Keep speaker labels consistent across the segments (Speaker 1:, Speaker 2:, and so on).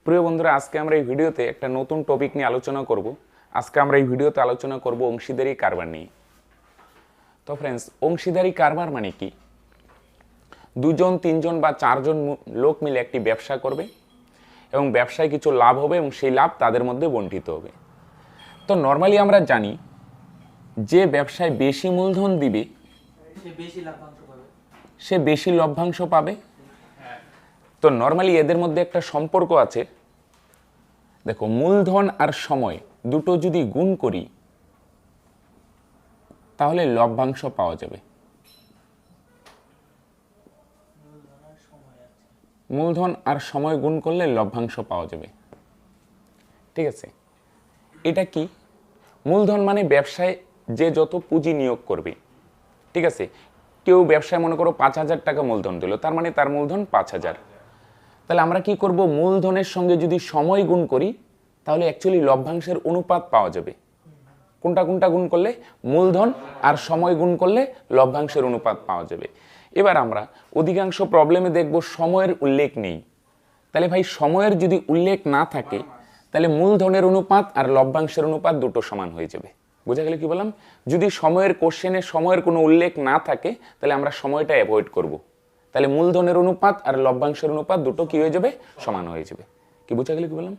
Speaker 1: প্রিয় বন্ধুরা, আজকে আমরা এই ভিডিওতে একটা নতুন টপিক নিয়ে আলোচনা করব। আজকে আমরা এই ভিডিওতে আলোচনা করব অংশীদারি কারবার নিয়ে। তো ফ্রেন্ডস, অংশীদারি কারবার মানে কি? দুজন, তিনজন বা চারজন লোক মিলে একটি ব্যবসা করবে এবং ব্যবসায় কিছু লাভ হবে এবং সেই লাভ তাদের মধ্যে বণ্টিত হবে। তো নর্মালি আমরা জানি যে ব্যবসায় বেশি মূলধন দিবে সে বেশি লভ্যাংশ পাবে। তো নর্মালি এদের মধ্যে একটা সম্পর্ক আছে। দেখো, মূলধন আর সময় দুটো যদি গুণ করি তাহলে লভ্যাংশ পাওয়া যাবে। মূলধন আর সময় গুণ করলে লভ্যাংশ পাওয়া যাবে। ঠিক আছে, এটা কি? মূলধন মানে ব্যবসায় যে যত পুঁজি নিয়োগ করবে। ঠিক আছে, কেউ ব্যবসায় মনে করো 5,000 টাকা মূলধন দিল, তার মানে তার মূলধন 5,000। তাহলে আমরা কি করব? মূলধনের সঙ্গে যদি সময় গুণ করি তাহলে অ্যাকচুয়ালি লভ্যাংশের অনুপাত পাওয়া যাবে। কোনটা কোনটা গুণ করলে? মূলধন আর সময় গুণ করলে লভ্যাংশের অনুপাত পাওয়া যাবে। এবার আমরা অধিকাংশ প্রবলেমে দেখব সময়ের উল্লেখ নেই। তাহলে ভাই, সময়ের যদি উল্লেখ না থাকে তাহলে মূলধনের অনুপাত আর লভ্যাংশের অনুপাত দুটো সমান হয়ে যাবে। বোঝা গেল কি বললাম? যদি সময়ের কোশ্চেনে সময়ের কোনো উল্লেখ না থাকে তাহলে আমরা সময়টা অ্যাভয়েড করব। তাহলে মূলধনের অনুপাত আর লভ্যাংশের অনুপাত দুটো কি হয়ে যাবে? সমান হয়ে যাবে। কি বোঝা গেল কি বললাম?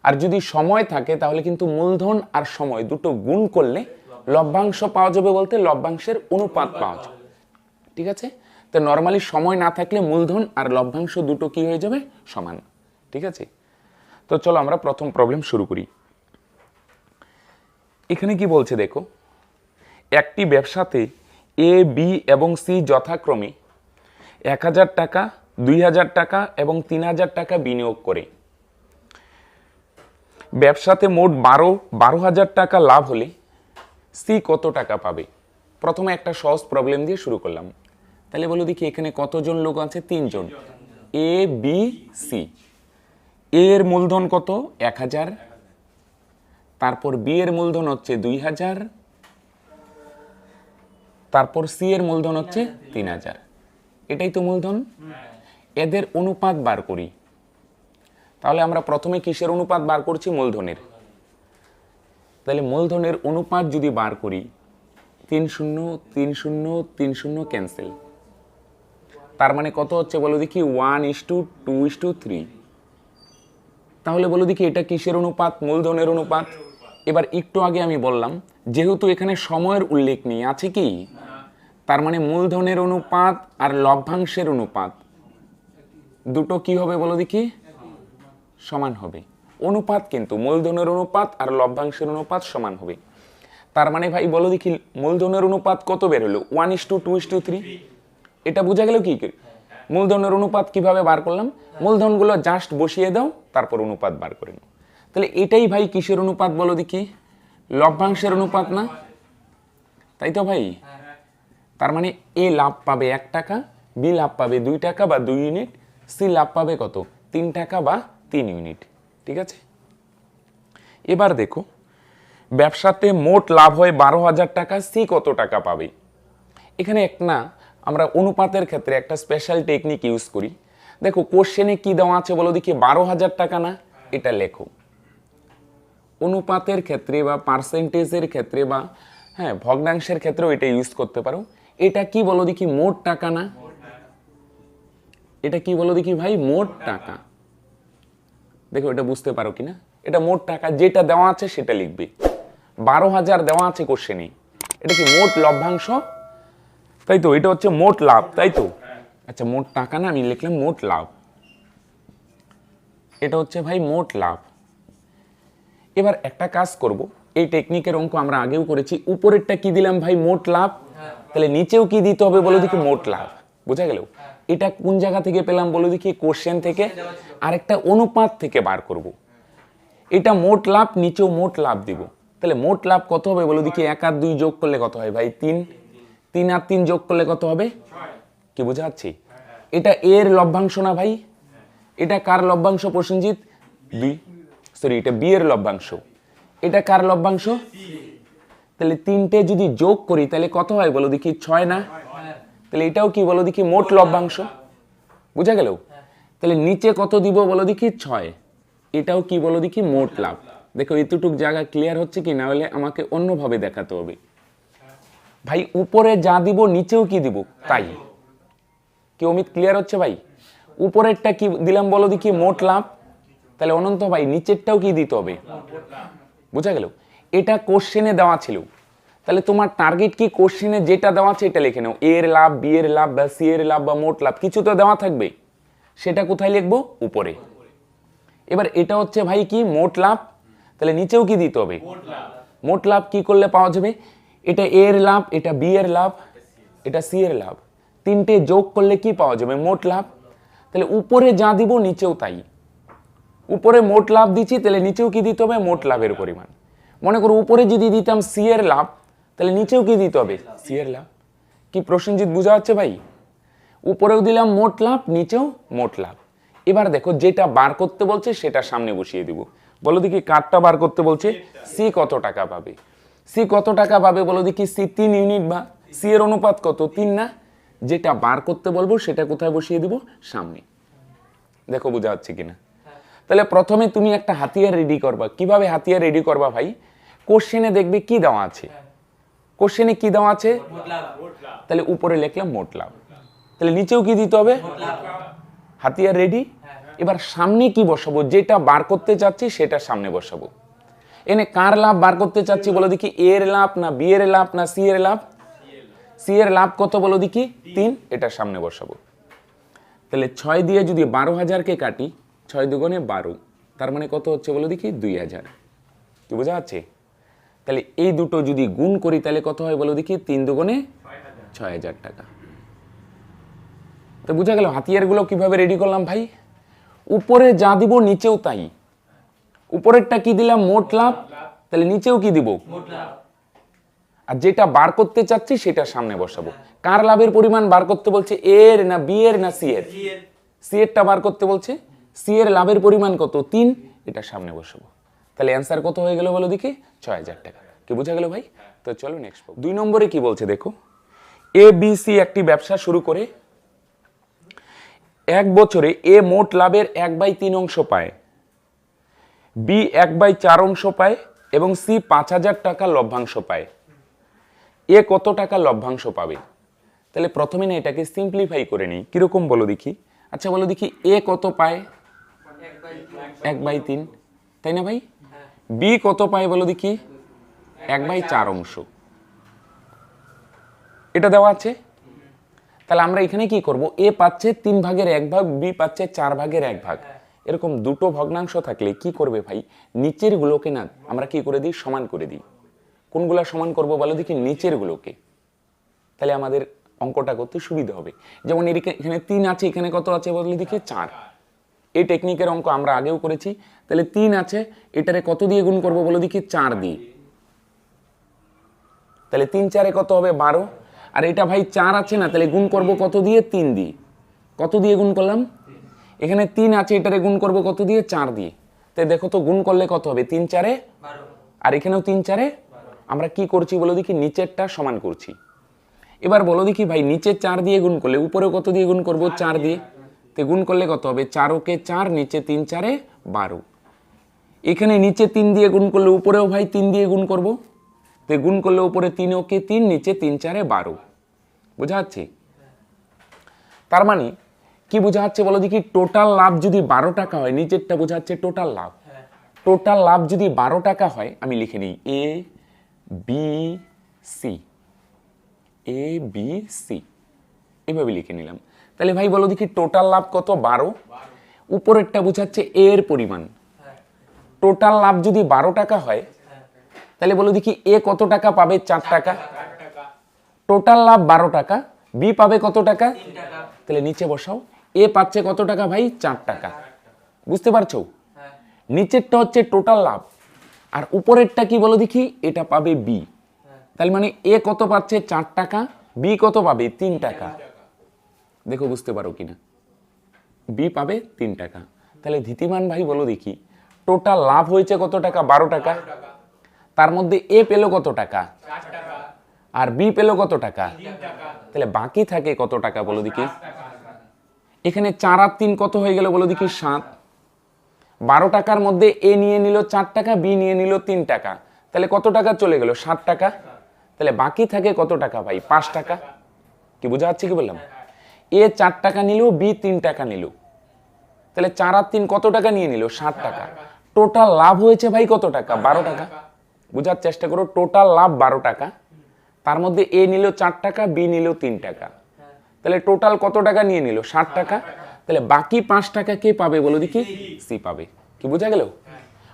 Speaker 1: আর যদি সময় থাকে তাহলে কিন্তু মূলধন আর সময় দুটো গুণ করলে লভ্যাংশ পাওয়া যাবে, বলতে লভ্যাংশের অনুপাত পাওয়া যাবে। ঠিক আছে, তো নর্মালি সময় না থাকলে মূলধন আর লভ্যাংশ দুটো কি হয়ে যাবে? সমান। ঠিক আছে, তো চলো আমরা প্রথম প্রবলেম শুরু করি। এখানে কি বলছে দেখো, একটি ব্যবসাতে এ, বি এবং সি যথাক্রমে 1,000 টাকা, 2,000 টাকা এবং 3,000 টাকা বিনিয়োগ করে ব্যবসাতে মোট 12,000 টাকা লাভ হলে সি কত টাকা পাবে? প্রথমে একটা সহজ প্রবলেম দিয়ে শুরু করলাম। তাহলে বলো দেখি, এখানে কতজন লোক আছে? 3 জন। এ, বি, সি। এর মূলধন কত? 1,000। তারপর বি এর মূলধন হচ্ছে 2,000। তারপর সি এর মূলধন হচ্ছে 3,000। এটাই তো মূলধন। এদের অনুপাত বার করি। তাহলে আমরা প্রথমে কিসের অনুপাত বার করছি? মূলধনের। তাহলে মূলধনের অনুপাত যদি বার করি, 3 0 3 0 3 0 ক্যান্সেল। তার মানে কত হচ্ছে বলো দেখি? 1:2:3। তাহলে বলো দেখি, এটা কিসের অনুপাত? মূলধনের অনুপাত। এবার একটু আগে আমি বললাম যেহেতু এখানে সময়ের উল্লেখ নেই, আছে কি? তার মানে মূলধনের অনুপাত আর লভ্যাংশের অনুপাত দুটো কি হবে বলো দেখি? সমান হবে। অনুপাত কিন্তু মূলধনের অনুপাত আর লভ্যাংশের অনুপাত সমান হবে। তার মানে ভাই বলো দেখি, মূলধনের অনুপাত কত বের হলো? 1:2:3। এটা বোঝা গেল কি? মূলধনের অনুপাত কিভাবে বার করলাম? মূলধনগুলো জাস্ট বসিয়ে দাও, তারপর অনুপাত বার করে নাও। তাহলে এটাই ভাই কিসের অনুপাত বলো দেখি? লভ্যাংশের অনুপাত না? তাই তো ভাই। তার মানে এ লাভ পাবে 1 টাকা, বি লাভ পাবে 2 টাকা বা 2 ইউনিট, সি লাভ পাবে কত? 3 টাকা বা 3 ইউনিট। ঠিক আছে, এবার দেখো, ব্যবসাতে মোট লাভ হয় 12,000 টাকা, সি কত টাকা পাবে? এখানে আমরা অনুপাতের ক্ষেত্রে একটা স্পেশাল টেকনিক ইউজ করি। দেখো, কোশ্চেনে কি দেওয়া আছে বলো দেখি? 12,000 টাকা না? এটা লেখো। অনুপাতের ক্ষেত্রে বা পার্সেন্টেজের ক্ষেত্রে বা ভগ্নাংশের ক্ষেত্রেও এটা ইউজ করতে পারো। এটা কি বলো দেখি? মোট টাকা না? এটা কি বলো দেখি ভাই? মোট টাকা। দেখো, এটা বুঝতে পারো কিনা? এটা মোট টাকা, যেটা দেওয়া আছে সেটা লিখবে। 12,000 দেওয়া আছে কোশ্চেনে, এটা কি মোট লভ্যাংশ? তাই তো, এটা হচ্ছে মোট লাভ, তাই তো? আচ্ছা, মোট টাকা না, আমি লিখলাম মোট লাভ। এটা হচ্ছে ভাই মোট লাভ। এবার একটা কাজ করব, এই টেকনিকের অঙ্ক আমরা আগেও করেছি। উপরেরটা কি দিলাম ভাই? মোট লাভ। তাহলে নিচেও কি দিতে হবে বলো দেখি? মোট লাভ। বোঝা গেল? এটা কোন জায়গা থেকে পেলাম বলো দেখি? কোশ্চেন থেকে। আরেকটা অনুপাত থেকে বার করব। এটা মোট লাভ, নিচেও মোট লাভ দিব। তাহলে মোট লাভ কত হবে বলো দেখি? 1 আর 2 যোগ করলে কত হয় ভাই? 3। 3 আর 3 যোগ করলে কত হবে? কি বোঝা যাচ্ছে? এটা এর লভ্যাংশ না ভাই? এটা কার লভ্যাংশ প্রসেনজিৎ? এটা বি এর লভ্যাংশ। এটা কার লভ্যাংশ? তাহলে 3টে যদি যোগ করি তাহলে কত হয় বলো দেখি? 6 না? তাহলে এটাও কি বলো দেখি? মোট লভ্যাংশ। বোঝা গেল? তাহলে নিচে কত দিব বলো দেখি? 6। এটাও কি বলো দেখি মোট লাভ। দেখো এতটুক জায়গা ক্লিয়ার হচ্ছে কি, না হলে আমাকে অন্যভাবে দেখাতে হবে। ভাই উপরে যা দিব নিচেও কি দিব তাই। কি অমিত ক্লিয়ার হচ্ছে ভাই? উপরেরটা কি দিলাম বলো দেখি মোট লাভ, তাহলে অনন্ত ভাই নিচেরটাও কি দিতে হবে, বুঝা গেল? এটা কোশ্চেনে দেওয়া ছিল, তাহলে তোমার টার্গেট কি কোশ্চেনে যেটা দেওয়া আছে এটা লিখে নাও। এর লাভ, বি এর লাভ বা সি এর লাভ বা মোট লাভ কিছু তো দেওয়া থাকবে, সেটা কোথায় লিখবো? উপরে। এবার এটা হচ্ছে ভাই কি মোট লাভ, তাহলে নিচেও কি দিতে হবে মোট লাভ। কি করলে পাওয়া যাবে? এটা এ এর লাভ, এটা বি এর লাভ, এটা সি এর লাভ, তিনটে যোগ করলে কি পাওয়া যাবে? মোট লাভ। তাহলে উপরে যা দিব নিচেও তাই। উপরে মোট লাভ দিচ্ছি, তাহলে নিচেও কি দিতে হবে? মোট লাভের পরিমাণ। মনে করো উপরে যদি দিতাম সি এর লাভ, তাহলে নিচেও কি দিতে হবে? সি এর লাভ। কি প্রসেনজিৎ বুঝা যাচ্ছে ভাই? উপরেও দিলাম মোট লাভ, নিচেও মোট লাভ। এবার দেখো যেটা বার করতে বলছে সেটা সামনে বসিয়ে দিব। বলো দেখি কারটা বার করতে বলছে? সি কত টাকা পাবে? সি কত টাকা পাবে বলো দেখি? সি 3 ইউনিট, বা সি এর অনুপাত কত? 3 না? যেটা বার করতে বলবো সেটা কোথায় বসিয়ে দিব? সামনে। দেখো বোঝা যাচ্ছে কিনা? তাহলে প্রথমে তুমি একটা হাতিয়ার রেডি করবা। কিভাবে হাতিয়ার রেডি করবা ভাই? কোশ্চেনে দেখবে কি দেওয়া আছে, কোশ্চেনে কি দেওয়া আছে, তাহলে উপরে লিখলাম মোট লাভ, তাহলে নিচেও কি দিতে হবে? হাতিয়ার রেডি। এবার সামনে কি বসাবো? যেটা বার করতে চাচ্ছি সেটা সামনে বসাবো। এনে কার লাভ বার করতে চাচ্ছি বলো দেখি? এর লাভ না বি এর লাভ না সি এর লাভ? সি এর লাভ কত বলো দেখি? 3, এটা সামনে বসাবো। তাহলে 6 দিয়ে যদি 12,000কে কাটি, 6 দুগুণে 12, তার মানে কত হচ্ছে বলো দেখি? 2,000। কি বোঝা যাচ্ছে? তাহলে এই দুটো যদি গুণ করি তাহলে কত হয় বলো দেখি? 3 দুগুণে 6,000 টাকা। তো বুঝা গেল হাতিয়ার গুলো কিভাবে রেডি করলাম ভাই? উপরে যা দিব নিচেও তাই। উপরেরটা কি দিলাম? মোট লাভ, তাহলে নিচেও কি দিব? আর যেটা বার করতে চাচ্ছি সেটা সামনে বসাবো। কার লাভের পরিমাণ বার করতে বলছে? এর না বি এর না সি এর? সি এরটা বার করতে বলছে। সি এর লাভের পরিমাণ কত? 3, এটা সামনে বসাবো। তাহলে অ্যান্সার কত হয়ে গেল বলো দেখি? 6,000 টাকা। কি বোঝা গেল ভাই? তো চলো নেক্সট। 2 নম্বরে কি বলছে দেখো? এ বি সি একটি ব্যবসা শুরু করে 1 বছরে এ মোট লাভের 1/3 অংশ পায়, বি 1/4 অংশ পায় এবং সি 5,000 টাকা লভ্যাংশ পায়। এ কত টাকা লভ্যাংশ পাবে? তাহলে প্রথমে না এটাকে সিম্পলিফাই করে নিই। কিরকম বলো দেখি? আচ্ছা বলো দেখি এ কত পায়? 1/3, তাই না ভাই? বি কত পায় বলো দেখি? 1/4 অংশ। এটা দেওয়া আছে। তাহলে আমরা এখানে কি করব? এ পাচ্ছে 3 ভাগের 1 ভাগ, বি পাচ্ছে 4 ভাগের 1 ভাগ। এরকম দুটো ভগ্নাংশ থাকলে কি করবে ভাই? নিচের গুলোকে না আমরা কি করে দিই? সমান করে দিই। কোনগুলা সমান করব বলো দেখি? নিচের গুলোকে। তাহলে আমাদের অঙ্কটা করতে সুবিধা হবে। যেমন এখানে 3 আছে, এখানে কত আছে বলে দেখি? 4। এই টেকনিকের অঙ্ক আমরা আগেও করেছি। তাহলে 3 আছে, এটারে কত দিয়ে গুণ করব বলো দেখি? 4 দিয়ে। তাহলে 3 4 কত হবে? 12। আর এটা ভাই 4 আছে না, তাহলে গুণ করব কত দিয়ে? 3 দিয়ে। কত দিয়ে গুণ করলাম? এখানে 3 আছে, এটারে গুণ করব কত দিয়ে? 4 দিয়ে। তাই দেখো তো গুণ করলে কত হবে? 3 4 12, আর এখানেও 3 4। আমরা কি করছি বলো দেখি? নিচেরটা সমান করছি। এবার বলো দেখি ভাই নিচে 4 দিয়ে গুণ করলে উপরে কত দিয়ে গুণ করব? 4 দিয়ে। তো গুণ করলে কত হবে? 4 ওকে 4, নিচে 3 4 12। এখানে নিচে 3 দিয়ে গুণ করলে উপরেও ভাই 3 দিয়ে গুণ করব। তো গুণ করলে উপরে 3 ওকে 3, নিচে 3 4 12। বোঝা যাচ্ছে? তার মানে কি বোঝা যাচ্ছে বলো দেখি? টোটাল লাভ যদি 12 টাকা হয়, নিচেরটা বোঝা যাচ্ছে টোটাল লাভ। টোটাল লাভ যদি 12 টাকা হয়, আমি লিখে নিই A B C, A B C, এভাবে লিখে নিলাম। তাহলে ভাই বলো দেখি টোটাল লাভ কত? 12। উপরেরটা বোঝাচ্ছে এ এর পরিমাণ। টোটাল লাভ যদি 12 টাকা হয়, তাহলে বলো দেখি এ কত টাকা পাবে? 4 টাকা। টোটাল লাভ 12 টাকা, বি পাবে কত টাকা? 3 টাকা। তাহলে নিচে বসাও। এ পাচ্ছে কত টাকা ভাই? 4 টাকা। বুঝতে পারছো? নিচেরটা হচ্ছে টোটাল লাভ, আর উপরেরটা কি বলো দেখি? এটা পাবে বি। তাহলে মানে এ কত পাচ্ছে? 4 টাকা, বি কত পাবে? 3 টাকা। দেখো বুঝতে পারো কিনা? বি পাবে 3 টাকা। তাহলে ধীতিমান ভাই বলো দেখি টোটাল লাভ হয়েছে কত টাকা? 12 টাকা। তার মধ্যে এ পেল কত টাকা? 4 টাকা। আর বি পেল কত টাকা? 3 টাকা। তাহলে বাকি থাকে কত টাকা বলো দেখি? এখানে 4 আর 3 কত হয়ে গেল বলো দেখি? 7। 12 টাকার মধ্যে এ নিয়ে নিল 4 টাকা, বি নিয়ে নিল 3 টাকা, তাহলে কত টাকা চলে গেল? 60 টাকা। তাহলে বাকি থাকে কত টাকা ভাই? 5 টাকা। কি বোঝা যাচ্ছে কি বললাম? এ 4 টাকা নিল, বি 3 টাকা নিল, তাহলে 4 আর 3 কত টাকা নিয়ে নিল? 60 টাকা। টোটাল লাভ হয়েছে ভাই কত টাকা? 12 টাকা। বোঝার চেষ্টা করো, টোটাল লাভ 12 টাকা, তার মধ্যে এ নিল 4 টাকা, বি নিল 3 টাকা, তাহলে টোটাল কত টাকা নিয়ে নিল? 60 টাকা। তাহলে বাকি 5 টাকা কে পাবে বলো দেখি? সি পাবে। কি বোঝা গেল?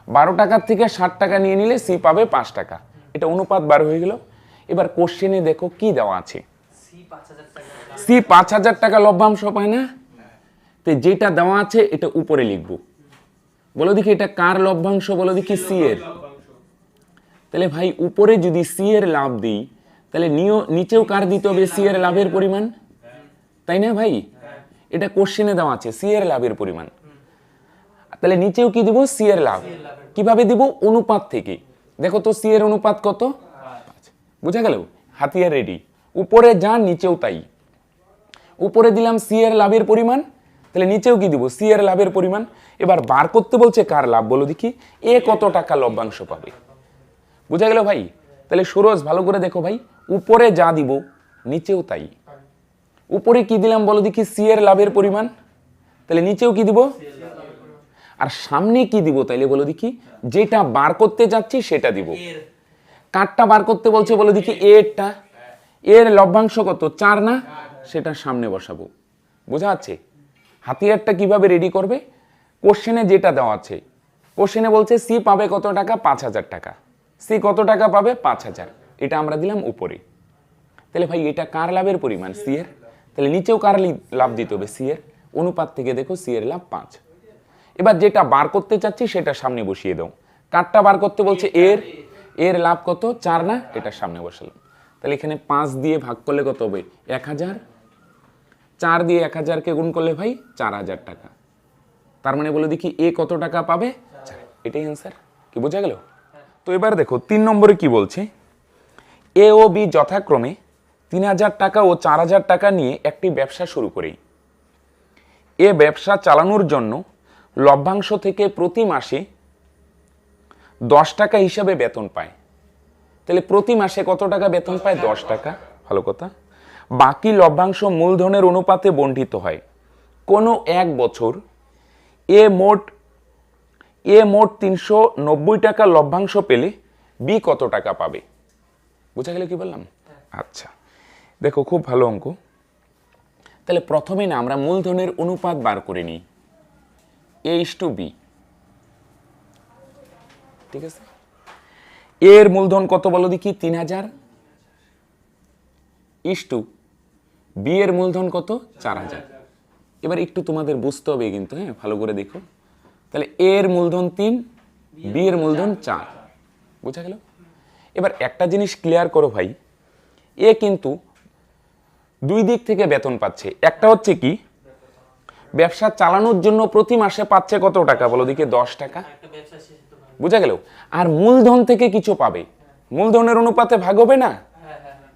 Speaker 1: 12 টাকার থেকে 60 টাকা নিয়ে নিলে সি পাবে 5 টাকা। এটা অনুপাত 12 হয়ে গেল। এবার কোশ্চেনে দেখো কি দেওয়া আছে, সি 5000 টাকা লভ্যাংশ পায় না? তো যেটা দেওয়া আছে এটা উপরে লিখবো। বলো দেখি এটা কার লভ্যাংশ? বলো দেখি সি এর। তাহলে ভাই উপরে যদি সি এর লাভ দিই, তাহলে নিচেও কার দিতে হবে? সি এর লাভের পরিমাণ, তাই না ভাই? এটা কোশ্চেনে দেওয়া আছে সি এর লাভের পরিমাণ, তাহলে নিচেও কি দিব? সি এর লাভ। কিভাবে দিব? অনুপাত থেকে। দেখো তো সি এর অনুপাত কত? বুঝা গেল? হাতিয়ার রেডি। উপরে যা নিচেও তাই। উপরে দিলাম সি এর লাভের পরিমাণ, তাহলে নিচেও কি দিব? সি এর লাভের পরিমাণ। এবার বার করতে বলছে কার লাভ? বলো দেখি এ কত টাকা লভ্যাংশ পাবে। বুঝা গেল ভাই? তাহলে সুরজ ভালো করে দেখো ভাই, উপরে যা দিব নিচেও তাই। উপরে কি দিলাম বলো দেখি? সি এর লাভের পরিমাণ, তাহলে নিচেও কি দিব? আর সামনে কি দিব তাইলে বলো দেখি? যেটা বার করতে যাচ্ছি সেটা দিব। কারটা বার করতে বলছে বলো দেখি? এরটা। এর লভ্যাংশ কত? 4 না? সেটা সামনে বসাবো। বোঝা যাচ্ছে? হাতিয়ারটা কিভাবে রেডি করবে? কোশ্চেনে যেটা দেওয়া আছে, কোশ্চেনে বলছে সি পাবে কত টাকা? 5000 টাকা। সি কত টাকা পাবে? 5000। এটা আমরা দিলাম উপরে। তাহলে ভাই এটা কার লাভের পরিমাণ? সি এর। তাহলে নিচেও কার লাভ দিতে হবে? সি এর। অনুপাত থেকে দেখো সি এর লাভ 5। এবার যেটা বার করতে চাচ্ছি সেটা সামনে বসিয়ে দাও। কারটা বার করতে বলছে এর। এর লাভ কত? 4 না? এটা সামনে বসালাম। তাহলে এখানে 5 দিয়ে ভাগ করলে কত হবে? 1000। 4 দিয়ে 1000 কে গুণ করলে ভাই 4000 টাকা। তার মানে বলে দেখি এ কত টাকা পাবে? 4। এটাই অ্যান্সার। কি বোঝা গেল? তো এবার দেখো 3 নম্বরে কি বলছে? এ ও বি যথাক্রমে 3000 টাকা ও 4000 টাকা নিয়ে একটি ব্যবসা শুরু করি। এ ব্যবসা চালানোর জন্য লভ্যাংশ থেকে প্রতি মাসে 10 টাকা হিসাবে বেতন পায়। তাহলে প্রতি মাসে কত টাকা বেতন পায়? 10 টাকা। ভালো কথা। বাকি লভ্যাংশ মূলধনের অনুপাতে বণ্টিত হয়। কোনো এক বছর এ মোট 390 টাকা লভ্যাংশ পেলে বি কত টাকা পাবে? বুঝা গেল কি বললাম? আচ্ছা দেখো, খুব ভালো অঙ্ক। তাহলে প্রথমে না আমরা মূলধনের অনুপাত বার করে নিই, A/B। ঠিক আছে? এর মূলধন কত বলো দেখি? 3000। বি এর মূলধন কত? 4000। এবার একটু তোমাদের বুঝতে হবে কিন্তু, হ্যাঁ ভালো করে দেখো। তাহলে এর মূলধন 3, বি এর মূলধন 4। বুঝা গেল? এবার একটা জিনিস ক্লিয়ার করো ভাই, এ কিন্তু দুই দিক থেকে বেতন পাচ্ছে। একটা হচ্ছে কি, ব্যবসা চালানোর জন্য প্রতি মাসে পাচ্ছে কত টাকা বলো দিকে? 10 টাকা। বুঝা গেল? আর মূলধন থেকে কিছু পাবে। মূলধনের অনুপাতে ভাগ হবে না?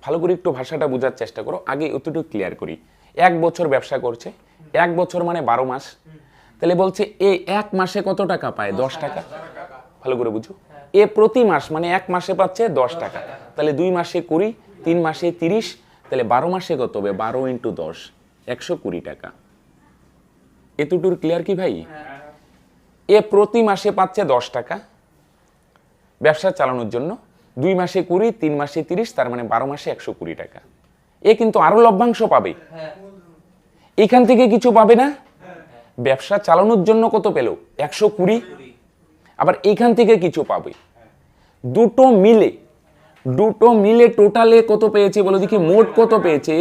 Speaker 1: ভালো করে একটু ভাষাটা বোঝার চেষ্টা করো। আগে অতটুকু ক্লিয়ার করি। 1 বছর ব্যবসা করছে, 1 বছর মানে 12 মাস। তাহলে বলছে এ 1 মাসে কত টাকা পায়? 10 টাকা। ভালো করে বুঝো। এ প্রতি মাস মানে 1 মাসে পাচ্ছে 10 টাকা। তাহলে 2 মাসে 20, 3 মাসে 30, তাহলে 12 মাসে কত হবে? 12 × 10, 120 টাকা। এতটুকুর ক্লিয়ার কি ভাই? এ প্রতি মাসে পাচ্ছে 10 টাকা ব্যবসা চালানোর জন্য, 2 মাসে 20, 3 মাসে 30, তার মানে 12 মাসে 120 টাকা। এ কিন্তু আরো লভ্যাংশ পাবে। এখান থেকে কিছু পাবে না? ব্যবসা চালানোর জন্য কত পেল? 120। আবার এখান থেকে কিছু পাবে। দুটো মিলে টোটালে কত পেয়েছে বলো দেখি? মোট কত পেয়েছে?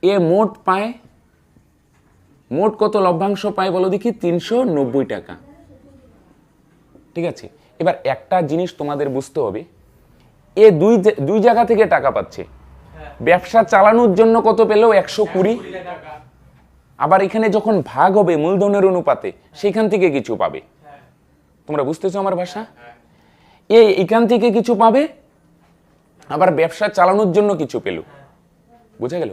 Speaker 1: এ মোট পায়, মোট কত লভ্যাংশ পায় বলো দেখি? 390 টাকা। ঠিক আছে? এবার একটা জিনিস তোমাদের বুঝতে হবে, এ দুই জায়গা থেকে টাকা পাচ্ছে। ব্যবসা চালানোর জন্য কত পেল? 120। আবার এখানে যখন ভাগ হবে মূলধনের অনুপাতে, সেখান থেকে কিছু পাবে। তোমরা বুঝতেছো আমার ভাষা? এখান থেকে কিছু পাবে, আবার ব্যবসা চালানোর জন্য কিছু পেল। বুঝা গেল?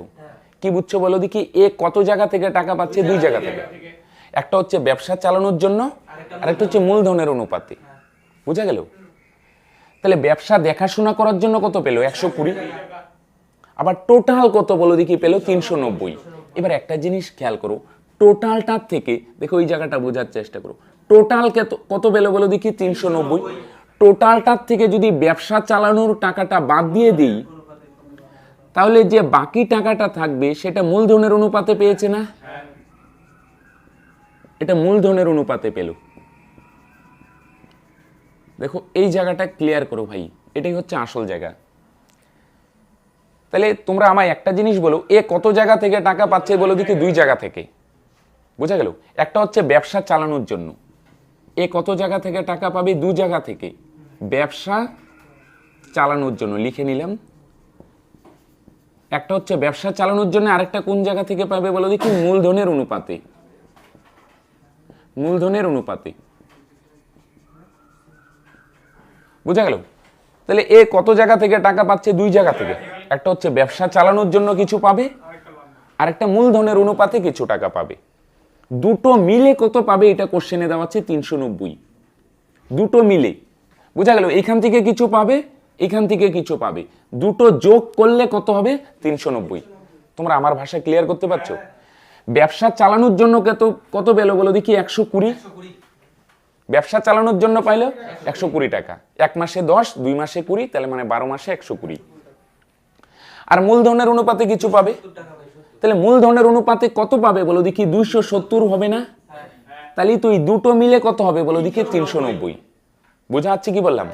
Speaker 1: কি বুঝছো বলো দেখি? এ কত জায়গা থেকে টাকা পাচ্ছে? 2 জায়গা থেকে। একটা হচ্ছে ব্যবসা চালানোর জন্য, আর একটা হচ্ছে মূলধনের অনুপাতে। বুঝা গেল? তাহলে ব্যবসা দেখাশোনা করার জন্য কত পেল? 120। আবার টোটাল কত বলো দেখি পেল? 390। এবার একটা জিনিস খেয়াল করো, টোটালটার থেকে দেখো এই জায়গাটা বোঝার চেষ্টা করো, টোটাল কত পেল বলো দেখি? 390। টোটালটার থেকে যদি ব্যবসা চালানোর টাকাটা বাদ দিয়ে দিই, তাহলে যে বাকি টাকাটা থাকবে সেটা মূলধনের অনুপাতে পেয়েছে না? এটা মূলধনের অনুপাতে পেল। দেখো এই জায়গাটা ক্লিয়ার করো ভাই, এটাই হচ্ছে আসল জায়গা। তাহলে তোমরা আমায় একটা জিনিস বলো, এ কত জায়গা থেকে টাকা পাচ্ছে বলো দেখি? 2 জায়গা থেকে। বোঝা গেল? একটা হচ্ছে ব্যবসা চালানোর জন্য, এ কত জায়গা থেকে টাকা পাবে? 2 জায়গা থেকে। ব্যবসা চালানোর জন্য লিখে নিলাম। একটা হচ্ছে ব্যবসা চালানোর জন্য, আরেকটা কোন জায়গা থেকে পাবে বলো দেখি? মূলধনের অনুপাতে। মূলধনের অনুপাতে। বুঝা গেল? তাহলে এ কত জায়গা থেকে টাকা পাচ্ছে? 2 জায়গা থেকে। একটা হচ্ছে ব্যবসা চালানোর জন্য কিছু পাবে, আর একটা মূলধনের অনুপাতে কিছু টাকা পাবে। দুটো মিলে কত পাবে এটা কোশ্চেনে দেওয়া আছে? 390। দুটো মিলে। বুঝা গেল? এখান থেকে কিছু পাবে, এখান থেকে কিছু পাবে, দুটো যোগ করলে কত হবে? 390। তোমরা আমার ভাষা ক্লিয়ার করতে পারছো? ব্যবসা চালানোর জন্য কত পেলো বলো দেখি? 120। ব্যবসা চালানোর জন্য পাইলো 120 টাকা। 1 মাসে 10, 2 মাসে 20, তাহলে মানে 12 মাসে 120। আর মূলধনের অনুপাতে কিছু পাবে, তাহলে মূলধনের অনুপাতে কত পাবে বলো দেখি? 270 হবে না? তাহলে তুই দুটো মিলে কত হবে বলো দেখি? 390। বোঝা যাচ্ছে কি বললাম?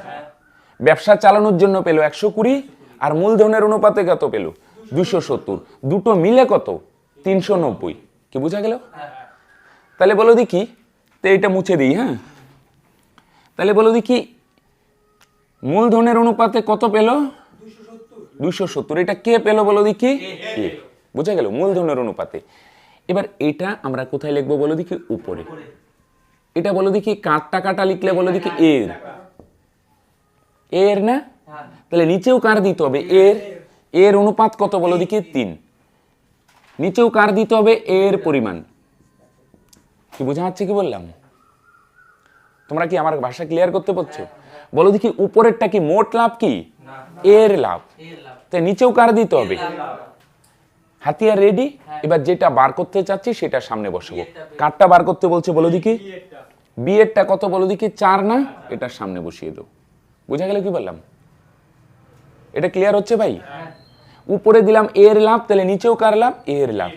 Speaker 1: ব্যবসা চালানোর জন্য পেলো 120, আর মূলধনের অনুপাতে কত পেলো? 270। দুটো মিলে কত? 390। কি বোঝা গেল? তাহলে বলো দেখি, তো এটা মুছে দিই। হ্যাঁ, তাহলে বলো দেখি মূলধনের অনুপাতে কত পেল? 270। এটা কে পেল বলো দেখি? এ। বুঝা গেল? মূলধনের অনুপাতে। এবার এটা আমরা কোথায় লিখবো বলো দেখি? উপরে। এটা বলো দেখি কার টাকাটা লিখলে বলো দেখি? এর। এর না? তাহলে নিচেও কার দিতে হবে? এর। এর অনুপাত কত বলো দেখি? 3। নিচেও কার দিতে হবে? এর পরিমাণ। কি বোঝা যাচ্ছে কি বললাম? তোমরা কি আমার ভাষা ক্লিয়ার করতে পারছো? বলো দেখি উপরেরটা কি মোট লাভ কি? এর লাভ। তাই নিচেও কার দিতে হবে? হাতিয়ার রেডি। এবার যেটা বার করতে চাচ্ছি সেটা সামনে বসাবো। কারটা বার করতে বলছে বলো দেখি? বি এরটা কত বলো দেখি? 4 না? এটা সামনে বসিয়ে দাও। বোঝা গেল কি বললাম? এটা ক্লিয়ার হচ্ছে ভাই? উপরে দিলাম এর লাভ, তাহলে নিচেও কার লাভ? এর লাভ।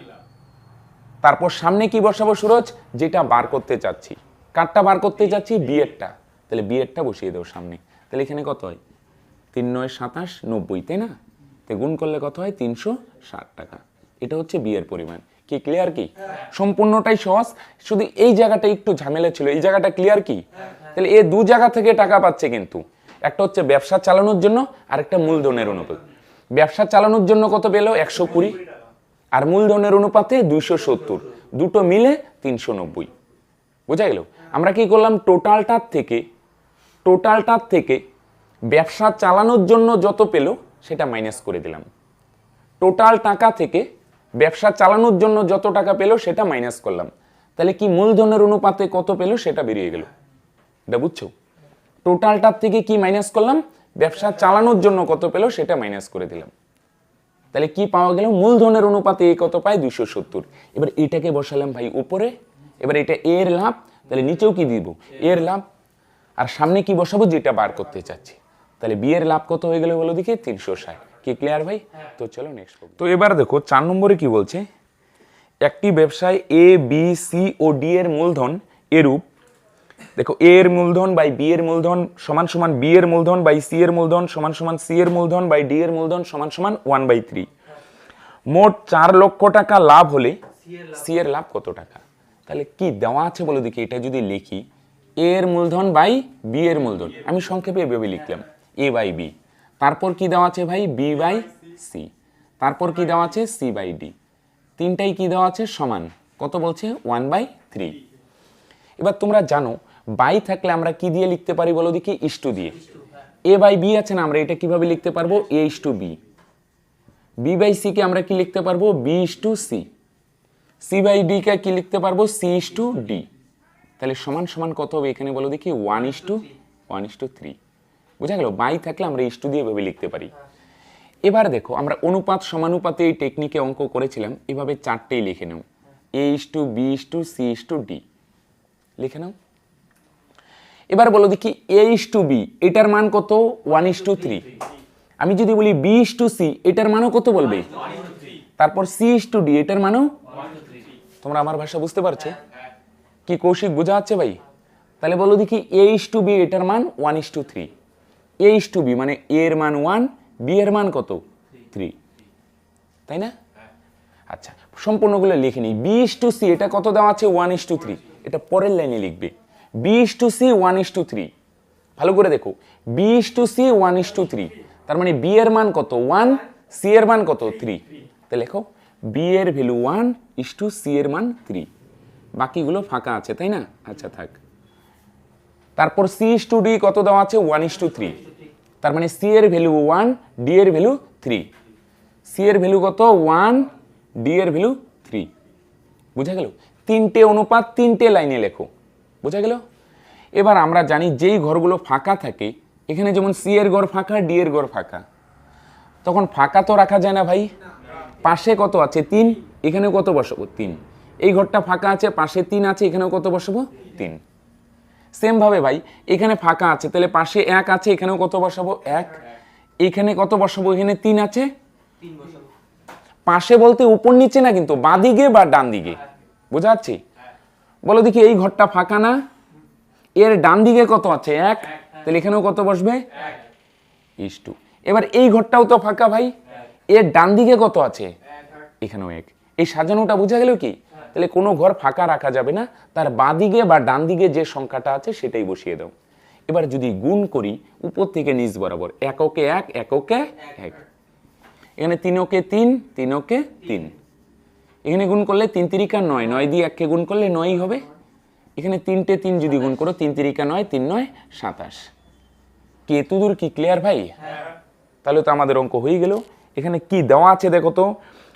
Speaker 1: তারপর সামনে কি বসাবো সুরজ? যেটা বার করতে চাচ্ছি। কারটা বার করতে চাচ্ছি? বি এরটা, তাহলে বি এরটা বসিয়ে দাও সামনে। তাহলে এখানে কত হয়? 3 9 27 90, তাই না? তো গুণ করলে কত হয়? 360 টাকা। এটা হচ্ছে বি এর পরিমাণ। কি ক্লিয়ার? কি সম্পূর্ণটাই সহজ, শুধু এই জায়গাটা একটু ঝামেলা ছিল। এই জায়গাটা ক্লিয়ার কি? তাহলে এ 2 জায়গা থেকে টাকা পাচ্ছে, কিন্তু একটা হচ্ছে ব্যবসা চালানোর জন্য, আর একটা মূলধনের অনুপাত। ব্যবসা চালানোর জন্য কত পেল? 120, আর মূলধনের অনুপাতে 270। দুটো মিলে 390। বোঝা গেল? আমরা কি করলাম? টোটালটার থেকে ব্যবসা চালানোর জন্য যত পেল সেটা মাইনাস করে দিলাম। টোটাল টাকা থেকে ব্যবসা চালানোর জন্য যত টাকা পেল সেটা মাইনাস করলাম। তাহলে কি মূলধনের অনুপাতে কত পেল সেটা বেরিয়ে গেল। এটা বুঝছো? টোটালটার থেকে কি মাইনাস করলাম? ব্যবসা চালানোর জন্য কত পেল সেটা মাইনাস করে দিলাম। তাহলে কি পাওয়া গেল? মূলধনের অনুপাতে এ কত পায়? 270। এবার এটাকে বসালাম ভাই উপরে। এবার এটা এর লাভ, তাহলে নিচেও কি দিব? এর লাভ। আর সামনে কি বসাবো? যেটা বার করতে চাচ্ছি। তাহলে বি এর লাভ কত হয়ে গেল বলো দেখি? 360। কি ক্লিয়ার ভাই? তো চলো নেক্সট। তো এবার দেখো 4 নম্বরে কি বলছে? একটি ব্যবসায় A B C O D এর মূলধন এরূপ। দেখো এ এর মূলধন বাই বি এর মূলধন সমান সমান বি এর মূলধন বাই সি এর মূলধন সমান সমান সি এর মূলধন বাই ডি এর মূলধন সমান সমান 1/3। মোট 4 লক্ষ টাকা লাভ হলে সি এর লাভ কত টাকা? তাহলে কি দেওয়া আছে বলো দেখি? এটা যদি লিখি এ এর মূলধন বাই বি এর মূলধন, আমি সংক্ষেপে এভাবে লিখলাম এ বাই বি। তারপর কি দেওয়া আছে ভাই? B by C. তারপর কি দেওয়া আছে? C by D. তিনটাই কি দেওয়া আছে? সমান। কত বলছে? 1/3। এবার তোমরা জানো বাই থাকলে আমরা কি দিয়ে লিখতে পারি বলো দেখি? ইস্টু দিয়ে। এ বাই বি আছে না, আমরা এটা কিভাবে লিখতে পারবো? A is to B. B by C কে আমরা কি লিখতে পারবো? B is to C. C by D কে কি লিখতে পারবো? C is to D. তাহলে সমান সমান কত হবে এখানে বলো দেখি 1:3। বোঝা গেল? বাই থাকলে আমরা ইস্টু দিয়ে এভাবে লিখতে পারি। এবার দেখো আমরা অনুপাত সমানুপাতে এই টেকনিকে অঙ্ক করেছিলাম, এভাবে চারটেই লিখে নাও, A:B:C:D লিখে নাও। এবার বলো দেখি A:B এটার মান কত? 1:3। আমি যদি বলি B:C এটার মানও কত বলবে? তারপর C:D এটার মানও। তোমরা আমার ভাষা বুঝতে পারছো কি কৌশিক বোঝা যাচ্ছে ভাই? তাহলে বলো দেখি A:B এটার মান 1:3। A:B মানে A এর মান 1, B এর মান কত? 3, তাই না? আচ্ছা সম্পূর্ণগুলো লিখে নিই। B:C এটা কত দেওয়া আছে? 1:3। এটা পরের লাইনে লিখবে। B:C 1:3। ভালো করে দেখো, B:C 1:3, তার মানে B এর মান কত? 1, C এর মান কত? 3। তাহলে লেখো B এর ভ্যালু 1, C এর মান 3। বাকিগুলো ফাঁকা আছে, তাই না? আচ্ছা থাক। তারপর C:D কত দেওয়া আছে? 1:3, তার মানে C এর ভ্যালু 1, D এর ভ্যালু 3। C এর ভ্যালু কত? 1, D এর ভ্যালু 3। বুঝা গেল? তিনটে অনুপাত তিনটে লাইনে লেখো। বুঝা গেল? এবার আমরা জানি যেই ঘরগুলো ফাঁকা থাকে, এখানে যেমন C এর ঘর ফাঁকা, D এর ঘর ফাঁকা, তখন ফাঁকা তো রাখা যায় না ভাই। পাশে কত আছে? 3, এখানেও কত বসাবো? 3। এই ঘরটা ফাঁকা আছে, পাশে 3 আছে, এখানেও কত বসাবো? 3। সেম ভাবে ভাই এখানে ফাঁকা আছে, তাহলে পাশে 1 আছে, এখানেও কত বসাবো? 1। এখানে কত বসাবো? এখানে 3 আছে। পাশে বলতে উপর নিচে না, কিন্তু বাঁদিকে বা ডান দিকে। বোঝা যাচ্ছে? বলো দেখি এই ঘরটা ফাঁকা না? এর ডান দিকে কত আছে? 1, তাহলে এখানেও কত বসবে? 1:2। এবার এই ঘরটাও তো ফাঁকা ভাই, এর ডান দিকে কত আছে? এখানেও 1। এই সাজানোটা বোঝা গেল কি? তাহলে কোনো ঘর ফাঁকা রাখা যাবে না, তার বাঁ দিকে বা ডান দিকে যে সংখ্যাটা আছে সেটাই বসিয়ে দাও। এবার যদি গুণ করি উপর থেকে নিচ বরাবর, এককে 1, এককে 1, এখানে 3কে 3, 3কে 3, এখানে গুণ করলে 3 3 9, 9 দিয়ে 1কে গুণ করলে 9ই হবে। এখানে 3টে 3 যদি গুণ করো, 3 3 9, 3 9 27। কি এতদূর কি ক্লিয়ার ভাই? তাহলে তো আমাদের অঙ্ক হয়ে গেল। এখানে কি দেওয়া আছে দেখো তো,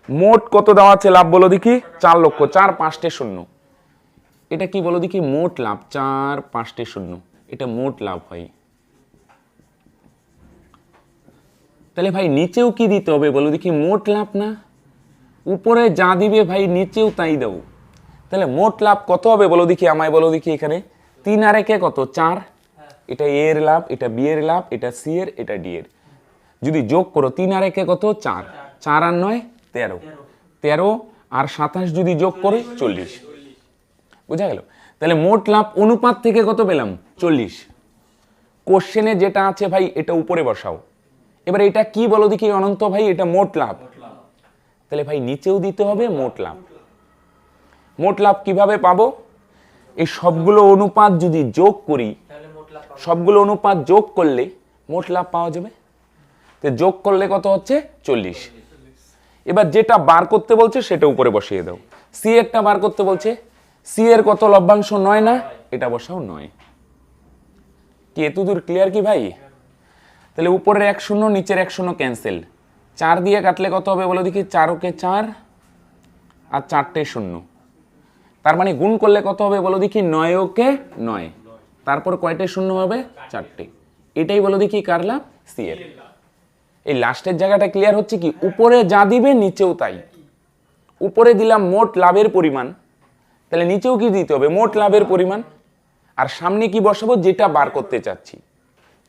Speaker 1: মোট কত দেওয়া আছে লাভ বলো দেখি? 4 লক্ষ, 4 5টে শূন্য। এটা কি বলো দেখি? মোট লাভ 4 5টে শূন্য, এটা মোট লাভ হয়। তাহলে ভাই নিচেও কি দিতে হবে বলো দেখি? মোট লাভ না? উপরে যা দিবে ভাই নিচেও তাই দাও। তাহলে মোট লাভ কত হবে বলো দেখি? আমায় বলো দেখি। এখানে 3 আর 1 কত? 4। এটা A এর লাভ, এটা B এর লাভ, এটা C এর, এটা D এর। যদি যোগ করো 3 আর 1 কত? 4, 4 আর 9 13, 13 আর 27 যদি যোগ করে 40। বুঝা গেল? তাহলে মোট লাভ অনুপাত থেকে কত পেলাম? 40। কোশ্চেনে যেটা আছে ভাই এটা উপরে বসাও। এবার এটা কি বলো দেখি অনন্ত ভাই? এটা মোট লাভ। তাহলে ভাই নিচেও দিতে হবে মোট লাভ। মোট লাভ কিভাবে পাবো? এই সবগুলো অনুপাত যদি যোগ করি, সবগুলো অনুপাত যোগ করলে মোট লাভ পাওয়া যাবে। তো যোগ করলে কত হচ্ছে? 40। এবার যেটা বার করতে বলছে সেটা উপরে বসিয়ে দাও। সি একটা বার করতে বলছে, সি এর কত? লভ্যাংশ 9 না? এটা বসাও 9। কি এতদূর ক্লিয়ার কি ভাই? তাহলে উপরের 1 0, নিচের 1 0 ক্যান্সেল। 4 দিয়ে কাটলে কত হবে বলো দেখি? 4কে 4 আর 4টে 0। তার মানে গুণ করলে কত হবে বলো দেখি? 9কে 9, তারপর কয়টে 0 হবে? 4টে। এটাই বলো দেখি কার লাভ? সি এর। এই লাস্টের জায়গাটা ক্লিয়ার হচ্ছে কি? উপরে যা দিবে নিচেও তাই। উপরে দিলাম মোট লাভের পরিমাণ, তাহলে নিচেও কি দিতে হবে? মোট লাভের পরিমাণ। আর সামনে কি বসাবো? যেটা বার করতে চাচ্ছি।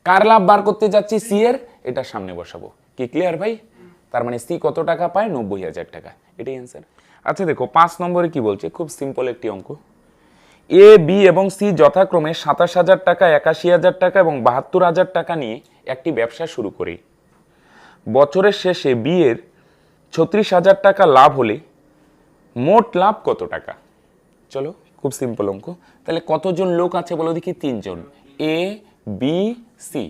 Speaker 1: কার লাভ বার করতে চাচ্ছি? সি এর, এটা সামনে বসাবো। কি ক্লিয়ার ভাই? তার মানে সি কত টাকা পায়? 90,000 টাকা। এটাই অ্যান্সার। আচ্ছা দেখো 5 নম্বরে কি বলছে, খুব সিম্পল একটি অঙ্ক। এ, বি এবং সি যথাক্রমে 27,000 টাকা, 81,000 টাকা এবং 72,000 টাকা নিয়ে একটি ব্যবসা শুরু করে বছরের শেষে বি এর 36,000 টাকা লাভ হলে মোট লাভ কত টাকা? চলো খুব সিম্পল অঙ্ক। তাহলে কতজন লোক আছে বলো দেখি? 3 জন। এ, বি, সি।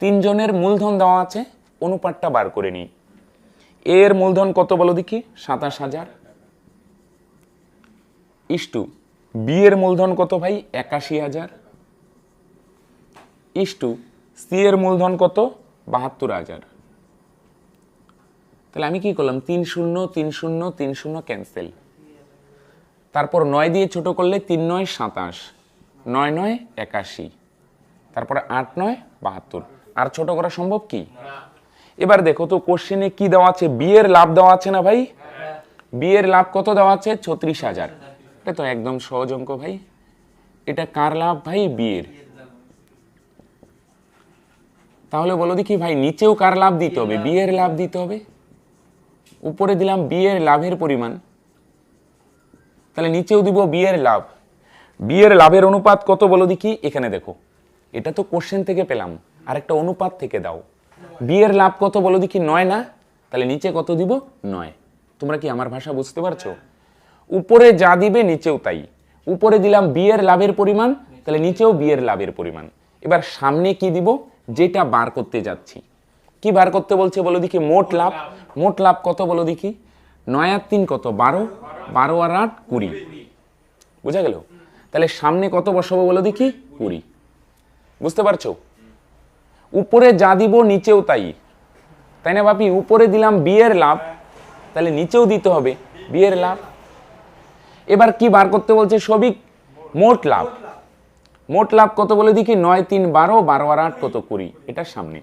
Speaker 1: 3 জনের মূলধন দেওয়া আছে, অনুপাতটা বার করে নিই। এ এর মূলধন কত বলো দেখি? 27,000। ইস্টু বি এর মূলধন কত ভাই? 81,000। ইস্টু সি এর মূলধন কত? 72,000। তাহলে আমি কি করলাম? 3 0 3 0 3 0 ক্যান্সেল। তারপর 9 দিয়ে ছোট করলে 3 9 27, 9 9 81, তারপরে 8 9 72। আর ছোট করা সম্ভব কি? এবার দেখো তো কোশ্চেনে কি দেওয়া আছে, বি এর লাভ দেওয়া আছে না ভাই? বি এর লাভ কত দেওয়া আছে? 36,000। এটা তো একদম সহজ অঙ্ক ভাই। এটা কার লাভ ভাই? বি এর। তাহলে বলো দেখি ভাই নিচেও কার লাভ দিতে হবে? বি এর লাভ দিতে হবে। উপরে দিলাম বি এর লাভের পরিমাণ, তাহলে নিচেও দিব বি এর লাভ। বি এর লাভের অনুপাত কত বলো দেখি? এখানে দেখো, এটা তো কোশ্চেন থেকে পেলাম, আরেকটা অনুপাত থেকে দাও। বি এর লাভ কত বলো দেখি? 9 না? তাহলে নিচে কত দিব? 9। তোমরা কি আমার ভাষা বুঝতে পারছো? উপরে যা দিবে নিচেও তাই। উপরে দিলাম বি এর লাভের পরিমাণ, তাহলে নিচেও বি এর লাভের পরিমাণ। এবার সামনে কি দিব? যেটা বার করতে যাচ্ছি। কি বার করতে বলছে বলো দেখি? মোট লাভ। মোট লাভ কত বলো দেখি? 9 আর 3 কত? 12, 12 আর 8 20। বুঝা গেল? তাহলে সামনে কত বসাবো বলো দেখি? 20। বুঝতে পারছো? উপরে যা দিব নিচেও তাই, তাই না বাপি? উপরে দিলাম বি এর লাভ, তাহলে নিচেও দিতে হবে বি এর লাভ। এবার কি বার করতে বলছে? সবই মোট লাভ। মোট লাভ কত বলে দেখি? 9 3 12, 12 আর 8 কত? 20। এটা সামনে।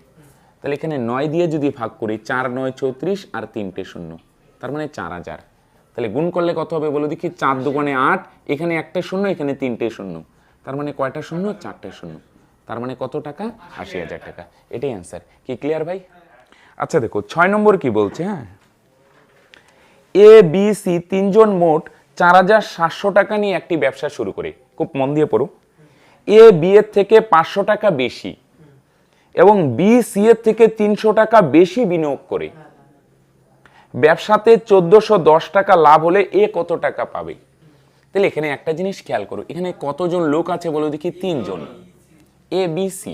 Speaker 1: তাহলে এখানে 9 দিয়ে যদি ভাগ করি, 4 9 34 আর 3টে শূন্য, তার মানে 4000। তাহলে গুণ করলে কত হবে বলো দেখি? 4 দুগুণে 8, এখানে একটা শূন্য, এখানে 3টে শূন্য, তার মানে কয়টা শূন্য? 4টে শূন্য। তার মানে কত টাকা? 80,000 টাকা। এটাই অ্যান্সার। কি ক্লিয়ার ভাই? আচ্ছা দেখো 6 নম্বর কি বলছে। হ্যাঁ, এ বি সি তিনজন মোট 4,700 টাকা নিয়ে একটি ব্যবসা শুরু করে। খুব মন দিয়ে পড়ো। এ বি এর থেকে 500 টাকা বেশি এবং বি সি এর থেকে 300 টাকা বেশি বিনিয়োগ করে ব্যবসাতে 1410 টাকা লাভ হলে এ কত টাকা পাবে? তাহলে এখানে একটা জিনিস খেয়াল করো, এখানে কতজন লোক আছে বলো দেখি? 3 জন। এ বি সি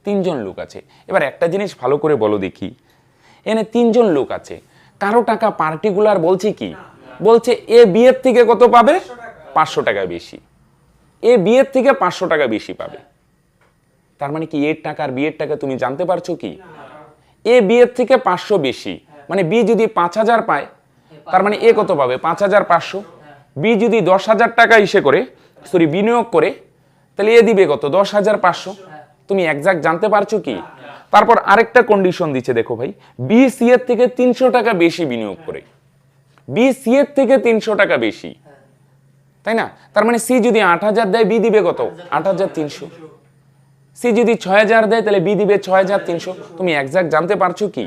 Speaker 1: 3 জন লোক আছে। এবার একটা জিনিস ভালো করে বলো দেখি, এখানে 3 জন লোক আছে, কারো টাকা পার্টিকুলার বলছে কি? বলছে এ বি এর থেকে কত পাবে? 500 টাকা বেশি। এ বি এর থেকে 500 টাকা বেশি পাবে। তার মানে কি এর টাকা আর বি এর টাকা তুমি জানতে পারছো কি? এ বি এর থেকে 500 বেশি, মানে বি যদি 5000 পায়, তার মানে এ কত পাবে? 5500। বি যদি 10,000 টাকা বিনিয়োগ করে, তাহলে এ দিবে কত? 10,500। তুমি এক্সাক্ট জানতে পারছো কি? তারপর আরেকটা কন্ডিশন দিচ্ছে দেখো ভাই, বি সি এর থেকে 300 টাকা বেশি বিনিয়োগ করে। বি সি এর থেকে 300 টাকা বেশি, তাই না? তার মানে সি যদি 8,000 দেয়, বি দিবে কত? 8,300। সি যদি 6,000 দেয়, তাহলে বি দিবে 6,300। তুমি এক্সাক্ট জানতে পারছো কি?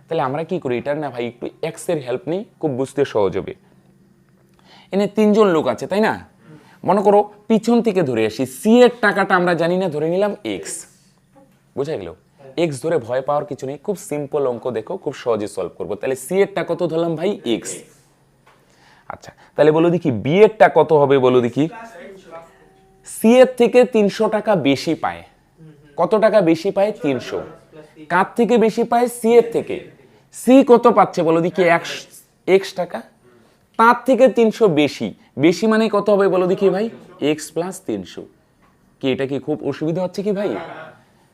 Speaker 1: তাহলে আমরা কি করি? এটা না ভাই একটু এক্স এর হেল্প নেই, খুব বুঝতে সহজ হবে। এনে 3 জন লোক আছে, তাই না? মনে করো পিছন থেকে ধরে আসি, সি এর টাকাটা আমরা জানি না, ধরে নিলাম এক্স। বুঝা গেল? এক্স ধরে ভয় পাওয়ার কিছু নেই, খুব সিম্পল অঙ্ক, দেখো খুব সহজে সলভ করবো। তাহলে সি এরটা কত ধরলাম ভাই? এক্স। আচ্ছা তাহলে বলো দেখি বি এরটা কত হবে বলো দেখি? সি এর থেকে 300 টাকা বেশি পায়। কত টাকা বেশি পায়? 300। কার থেকে বেশি পায়? সি এর থেকে। সি কত পাচ্ছে বলো দেখি? এক্স টাকা। তার থেকে 300 বেশি। বেশি মানে কত হবে বলো দেখি ভাই? X plus 300। কি এটা কি খুব অসুবিধা হচ্ছে কি ভাই?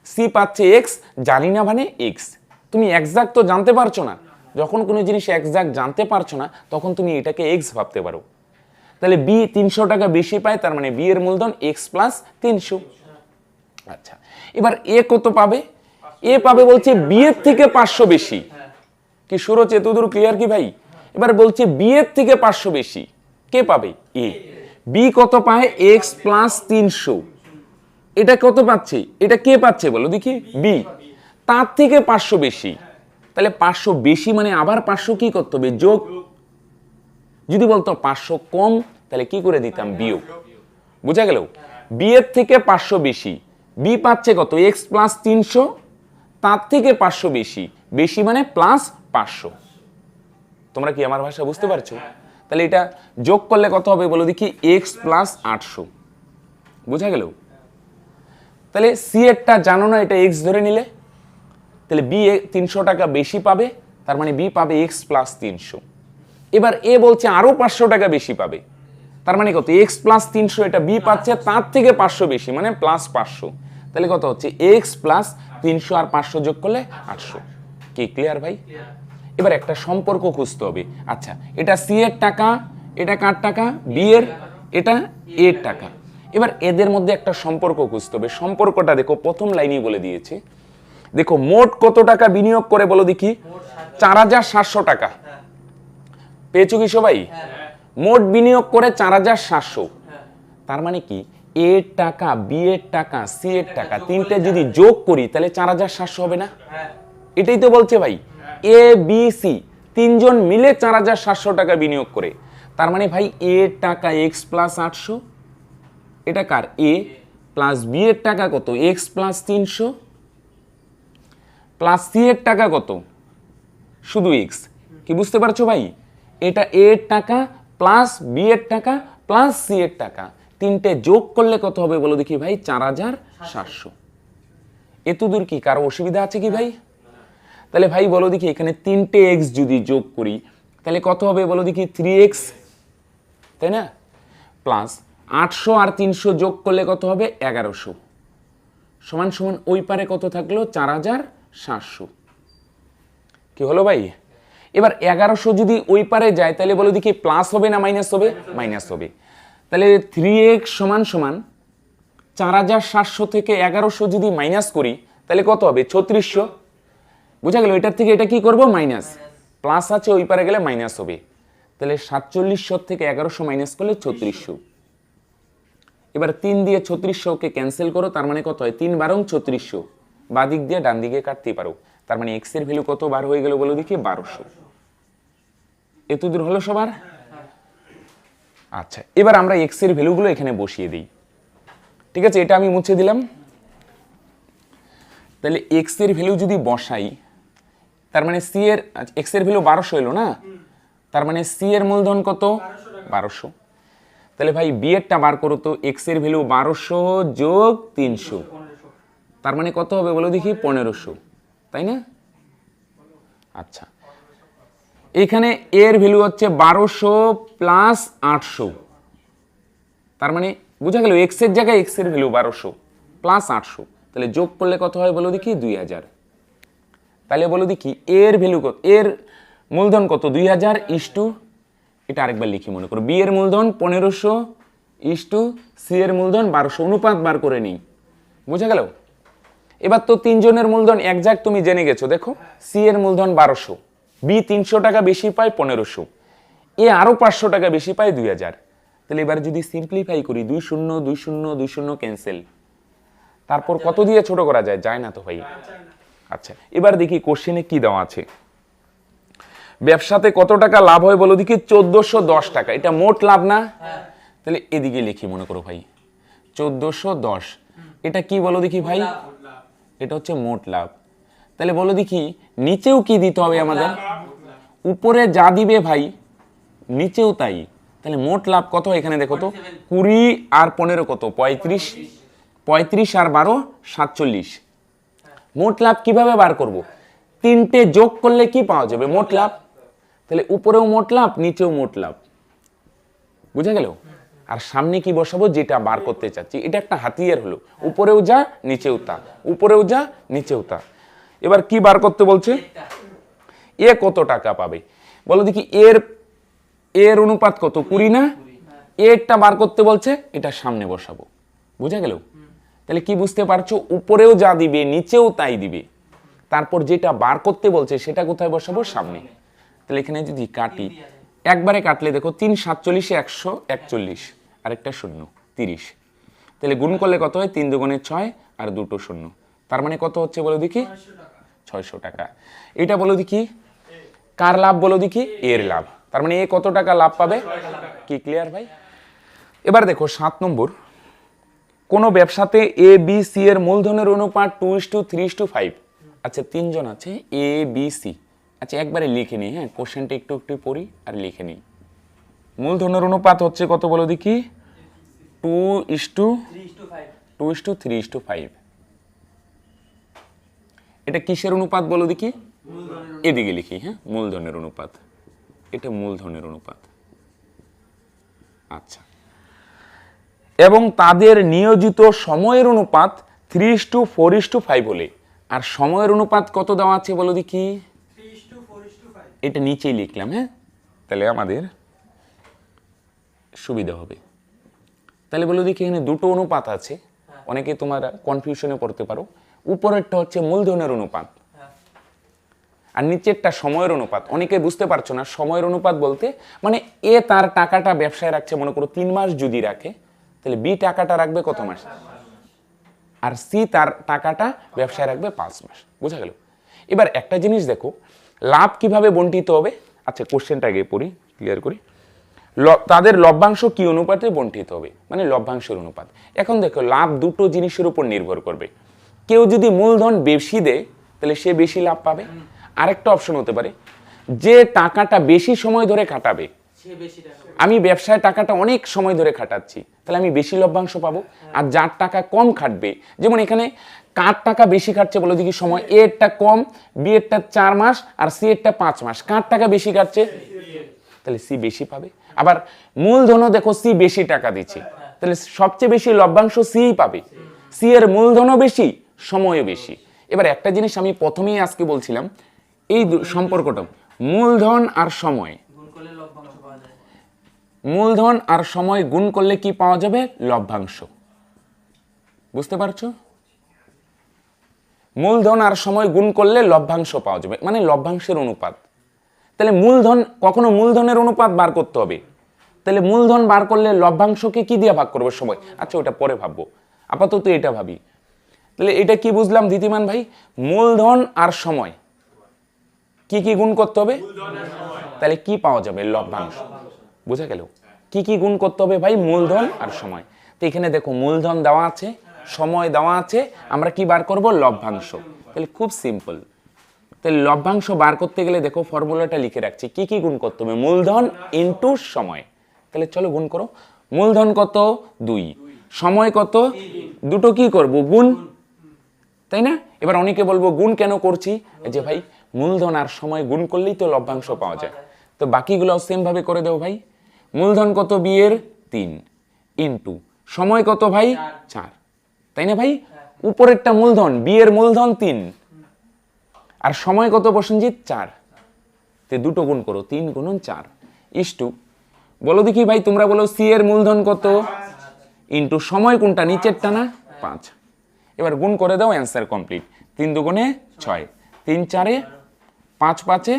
Speaker 1: সি পাচ্ছে এক্স, জানি না মানে এক্স। তুমি এক্সাক্ট তো জানতে পারছো না। যখন কোনো জিনিস এক্সাক্ট জানতে পারছো না, তখন তুমি এটাকে এক্স ভাবতে পারো। তাহলে বি 300 টাকা বেশি পায়, তার মানে বি এর মূলধন এক্স প্লাস 300। আচ্ছা এবার এ কত পাবে? এ পাবে বলছে বি এর থেকে 500 বেশি। কি সুরজ, এতদূর ক্লিয়ার কি ভাই? এবার বলছে বি এর থেকে 500 বেশি কে পাবে? এ। বি কত পায়? X plus 300। এটা কত পাচ্ছে? এটা কে পাচ্ছে বলো দেখি? বি। তার থেকে 500 বেশি, তাহলে 500 বেশি মানে আবার 500 কি করতে হবে? যোগ। যদি বলতো 500 কম, তাহলে কি করে দিতাম? বিয়োগ। বুঝা গেল? বি এর থেকে 500 বেশি, বি পাচ্ছে কত? এক্স প্লাস 300, তার থেকে 500 বেশি, বেশি মানে প্লাস 500। তোমরা কি আমার ভাষা বুঝতে পারছো? তাহলে এটা যোগ করলে কত হবে বলো দেখি? X plus 800। বুঝা গেল? তাহলে সি এরটা জানো না, এটা এক্স ধরে নিলে, তাহলে বি 300 টাকা বেশি পাবে, তার মানে বি পাবে এক্স প্লাস 300। এবার এ বলছে আরো 500 টাকা বেশি পাবে, তার মানে কত? এক্স প্লাস 300, এটা বি পাচ্ছে তার থেকে 500 বেশি, মানে প্লাস 500। তাহলে কত হচ্ছে? এক্স প্লাস 300 আর 500 যোগ করলে 800। কি ক্লিয়ার ভাই? এবার একটা সম্পর্ক খুঁজতে হবে। আচ্ছা এটা সি এর টাকা, এটা কার টাকা? বি এর। এটা এর টাকা। এবার এদের মধ্যে একটা সম্পর্ক খুঁজতে হবে। সম্পর্কটা দেখো প্রথম লাইনেই বলে দিয়েছে। দেখো মোট কত টাকা বিনিয়োগ করে বলো দেখি? 4700 টাকা। পেয়েছো কি সবাই? মোট বিনিয়োগ করে 4700। তার মানে কি এ এর টাকা, বি এর টাকা, সি এর টাকা তিনটে যদি যোগ করি তাহলে 4700 হবে না? এটাই তো বলছে ভাই, এ বি সি তিনজন মিলে 4700 টাকা বিনিয়োগ করে। তার মানে ভাই এ এর টাকা এক্স প্লাস 800, এটা কার? এ প্লাস বি এর টাকা কত? এক্স প্লাস 300 প্লাস সি এর টাকা কত? শুধু এক্স। কি বুঝতে পারছো ভাই? এটা এ এর টাকা প্লাস বি এর টাকা প্লাস সি এর টাকা তিনটে যোগ করলে কত হবে বলো দেখি ভাই? 4700। এত দূর কি কারো অসুবিধা আছে কি ভাই? তাহলে ভাই বলো দেখি এখানে তিনটে এক্স যদি যোগ করি তাহলে কত হবে বলো দেখি? 3x, তাই না? প্লাস 800 আর 300 যোগ করলে কত হবে? 1100 সমান সমান ওই পারে কত থাকলো? 4700। কি হলো ভাই? এবার 1100 যদি ওই পারে যায় তাহলে বলো দেখি প্লাস হবে না মাইনাস হবে? মাইনাস হবে। তাহলে 3x সমান সমান 4700 থেকে 1100 যদি মাইনাস করি তাহলে কত হবে? 3600। বুঝা গেল? এটার থেকে এটা কি করব? মাইনাস। প্লাস আছে ওই পারে গেলে মাইনাস হবে। তাহলে 4700 থেকে 1100 মাইনাস করলে 3600। এবার 3 দিয়ে 3600কে ক্যান্সেল করো, তার মানে কত হয়? 3 বারং 3600। বাঁ দিক দিয়ে ডান দিকে কাটতে পারো। তার মানে এক্স এর ভ্যালু কত বার হয়ে গেল বলো দেখি? 1200। এত দূর হলো সবার? আচ্ছা, এবার আমরা এক্স এর ভ্যালুগুলো এখানে বসিয়ে দিই। ঠিক আছে, এটা আমি মুছে দিলাম। তাহলে এক্স এর ভ্যালু যদি বসাই তার মানে সি এর, এক্স এর ভ্যালু 1200 এলো না? তার মানে সি এর মূলধন কত? 1200। তাহলে ভাই বি এরটা বার করো তো। এক্স এর ভ্যালু 1200 যোগ 300, তার মানে কত হবে বলো দেখি? 1500, তাই না? আচ্ছা, এখানে এর ভ্যালু হচ্ছে 1200 প্লাস 800, তার মানে বুঝা গেল এক্স এর জায়গায় এক্স এর ভ্যালু 1200 প্লাস 800, তাহলে যোগ করলে কত হয় বলো দেখি? 2000। তাহলে বলো দেখি এর ভ্যালু কত? এর মূলধন কত? 2000 ইস্টু, এটা আরেকবার লিখি মনে করো, বি এর মূলধন 1500 ইস্টু সি এর মূলধন 1200, অনুপাত বার করে নিই। বুঝা গেল? এবার তো তিনজনের মূলধন একজাক্ট তুমি জেনে গেছো। দেখো সি এর মূলধন 1200, বি 300 টাকা বেশি পায় 1500, এ আরো 500 টাকা বেশি পায় 2000। তাহলে এবার যদি সিম্পলিফাই করি 2 0 2 0 2 0 ক্যান্সেল, তারপর কত দিয়ে ছোট করা যায়? যায় না তো ভাই। আচ্ছা, এবার দেখি কোশ্চেনে কি দেওয়া আছে। ব্যবসাতে কত টাকা লাভ হয় বলো দেখি? 1410 টাকা। এটা মোট লাভ না? তাহলে এদিকে লিখি মনে করো ভাই 1410। এটা কি বলো দেখি ভাই? এটা হচ্ছে মোট লাভ। তাহলে বলো দেখি নিচেও কি দিতে হবে আমাদের? উপরে যা দিবে ভাই নিচেও তাই। তাহলে মোট লাভ কত এখানে দেখো তো? 20 আর 15 কত? 35, 35 আর 12 47। মোট লাভ কিভাবে বার করব? তিনটে যোগ করলে কি পাওয়া যাবে? মোট লাভ। তাহলে উপরেও মোট লাভ নিচেও মোট লাভ। বুঝা গেল? আর সামনে কি বসাবো? যেটা বার করতে চাচ্ছি। এটা একটা হাতিয়ার হলো, উপরেও যা নিচেও তা, উপরেও যা নিচেও তা। এবার কি বার করতে বলছে? এ কত টাকা পাবে বলো দেখি? এর অনুপাত কত? 20 না? এরটা বার করতে বলছে, এটা সামনে বসাবো। বুঝা গেল? তাহলে কি বুঝতে পারছো? উপরেও যা দিবে নিচেও তাই দিবে। তারপর যেটা বার করতে বলছে সেটা কোথায় বসাবো? সামনে। তাহলে এখানে যদি কাটি, একবারে কাটলে দেখো 3 47 141, আরেকটা শূন্য 30। তাহলে গুণ করলে কত হয়? 3 দুগুণে 6 আর দুটো শূন্য, তার মানে কত হচ্ছে বলো দেখি? 600 টাকা। এটা বলো দেখি কার লাভ বলো দেখি? এর লাভ। তার মানে এ কত টাকা লাভ পাবে? কি ক্লিয়ার ভাই? এবার দেখো 7 নম্বর, কোন ব্যবসাতে এ বি সি এর মূলধনের অনুপাত 2:3:5। আচ্ছা, তিনজন আছে এ বি সি। আচ্ছা, একবারে লিখে নিই। হ্যাঁ, কোশ্চেনটা একটু একটু পড়ি আর লিখে নিই। মূলধনের অনুপাত হচ্ছে কত বলো দেখি? 2:3:5। এটা কিসের অনুপাত বলো দেখি? এদিকে লিখি। হ্যাঁ, মূলধনের অনুপাত। এটা মূলধনের অনুপাত। আচ্ছা, এবং তাদের নিয়োজিত সময়ের অনুপাত 3:4:5 হলে, আর সময়ের অনুপাত কত দেওয়া আছে বলো দেখি?
Speaker 2: 3:4:5।
Speaker 1: এটা নিচেই লিখলাম। হ্যাঁ, তাহলে আমাদের সুবিধা হবে। তাহলে বলো দেখি এখানে দুটো অনুপাত আছে, অনেকে তোমরা কনফিউশনে পড়তে পারো। উপরেরটা হচ্ছে মূলধনের অনুপাত আর নিচেরটা সময়ের অনুপাত। অনেকে বুঝতে পারছো না সময়ের অনুপাত বলতে মানে এ তার টাকাটা ব্যবসায় রাখছে মনে করো 3 মাস যদি রাখে, তাহলে বি টাকাটা রাখবে কত মাস, আর সি তার টাকাটা ব্যবসায় রাখবে 5 মাস। বোঝা গেল? এবার একটা জিনিস দেখো, লাভ কিভাবে বন্টিত হবে। আচ্ছা কোশ্চেনটা আগে পড়ি, ক্লিয়ার করি। তাদের লভ্যাংশ কি অনুপাতে বন্টিত হবে, মানে লভ্যাংশের অনুপাত। এখন দেখো লাভ দুটো জিনিসের উপর নির্ভর করবে। কেউ যদি মূলধন বেশি দেয় তাহলে সে বেশি লাভ পাবে। আরেকটা অপশন হতে পারে যে টাকাটা বেশি সময় ধরে খাটাবে, আমি ব্যবসায় টাকাটা অনেক সময় ধরে খাটাচ্ছি তাহলে আমি বেশি লভ্যাংশ পাবো। আর যার টাকা কম খাটবে, যেমন এখানে কার টাকা বেশি খাটছে বলো দেখি সময়, এ এরটা কম, বি এরটা 4 মাস আর সি এরটা 5 মাস, কার টাকা বেশি খাটছে তাহলে সি বেশি পাবে। আবার মূলধনও দেখো সি বেশি টাকা দিচ্ছে তাহলে সবচেয়ে বেশি লভ্যাংশ সি পাবে। সি এর মূলধনও বেশি, সময়ও বেশি। এবার একটা জিনিস আমি প্রথমেই আজকে বলছিলাম, এই সম্পর্কটা মূলধন আর সময়, মূলধন আর সময় গুণ করলে কি পাওয়া যাবে, লভ্যাংশ। বুঝতে পারছো? মূলধন আর সময় গুণ করলে লভ্যাংশ পাওয়া যাবে, মানে লভ্যাংশের অনুপাত। তাহলে মূলধন, কখনো মূলধনের অনুপাত বার করতে হবে, তাহলে মূলধন বার করলে লভ্যাংশকে কি দিয়ে ভাগ করবে, সময়। আচ্ছা ওটা পরে ভাববো, আপাতত এটা ভাবি। তাহলে এটা কি বুঝলাম ধীতিমান ভাই, মূলধন আর সময় কি কি গুণ করতে হবে, তাহলে কি পাওয়া যাবে, লভ্যাংশ। বুঝা গেল? কি কি গুণ করতে হবে ভাই, মূলধন আর সময়। তো এখানে দেখো মূলধন দেওয়া আছে, সময় দেওয়া আছে, আমরা কি বার করব, লভ্যাংশ। তাহলে খুব সিম্পল। তাহলে লভ্যাংশ বার করতে গেলে দেখো ফর্মুলাটা লিখে রাখছি, কি কি গুণ করতে হবে, মূলধন ইনটু সময়। তাহলে চলো গুণ করো। মূলধন কত, 2, সময় কত, দুটো কি করব, গুণ, তাই না? এবার অনেকে বলবো গুণ কেন করছি, যে ভাই মূলধন আর সময় গুণ করলেই তো লভ্যাংশ পাওয়া যায়। তো বাকিগুলো সেম ভাবে করে দেও ভাই। মূলধন কত বিয়ের 3 ইনটু সময় কত ভাই 4, তাই না ভাই? উপরেরটা মূলধন, বিয়ের মূলধন 3 আর সময় কত প্রসেনজিৎ 4, তে দুটো গুণ করো, 3 গুণন 4 ইস্টু, বলো দেখি ভাই তোমরা বলো সি এর মূলধন কত ইনটু সময় কোনটা, নিচেরটা না, 5। এবার গুণ করে দাও, অ্যান্সার কমপ্লিট। 3 দুগুণে 6, 3 4 5 5,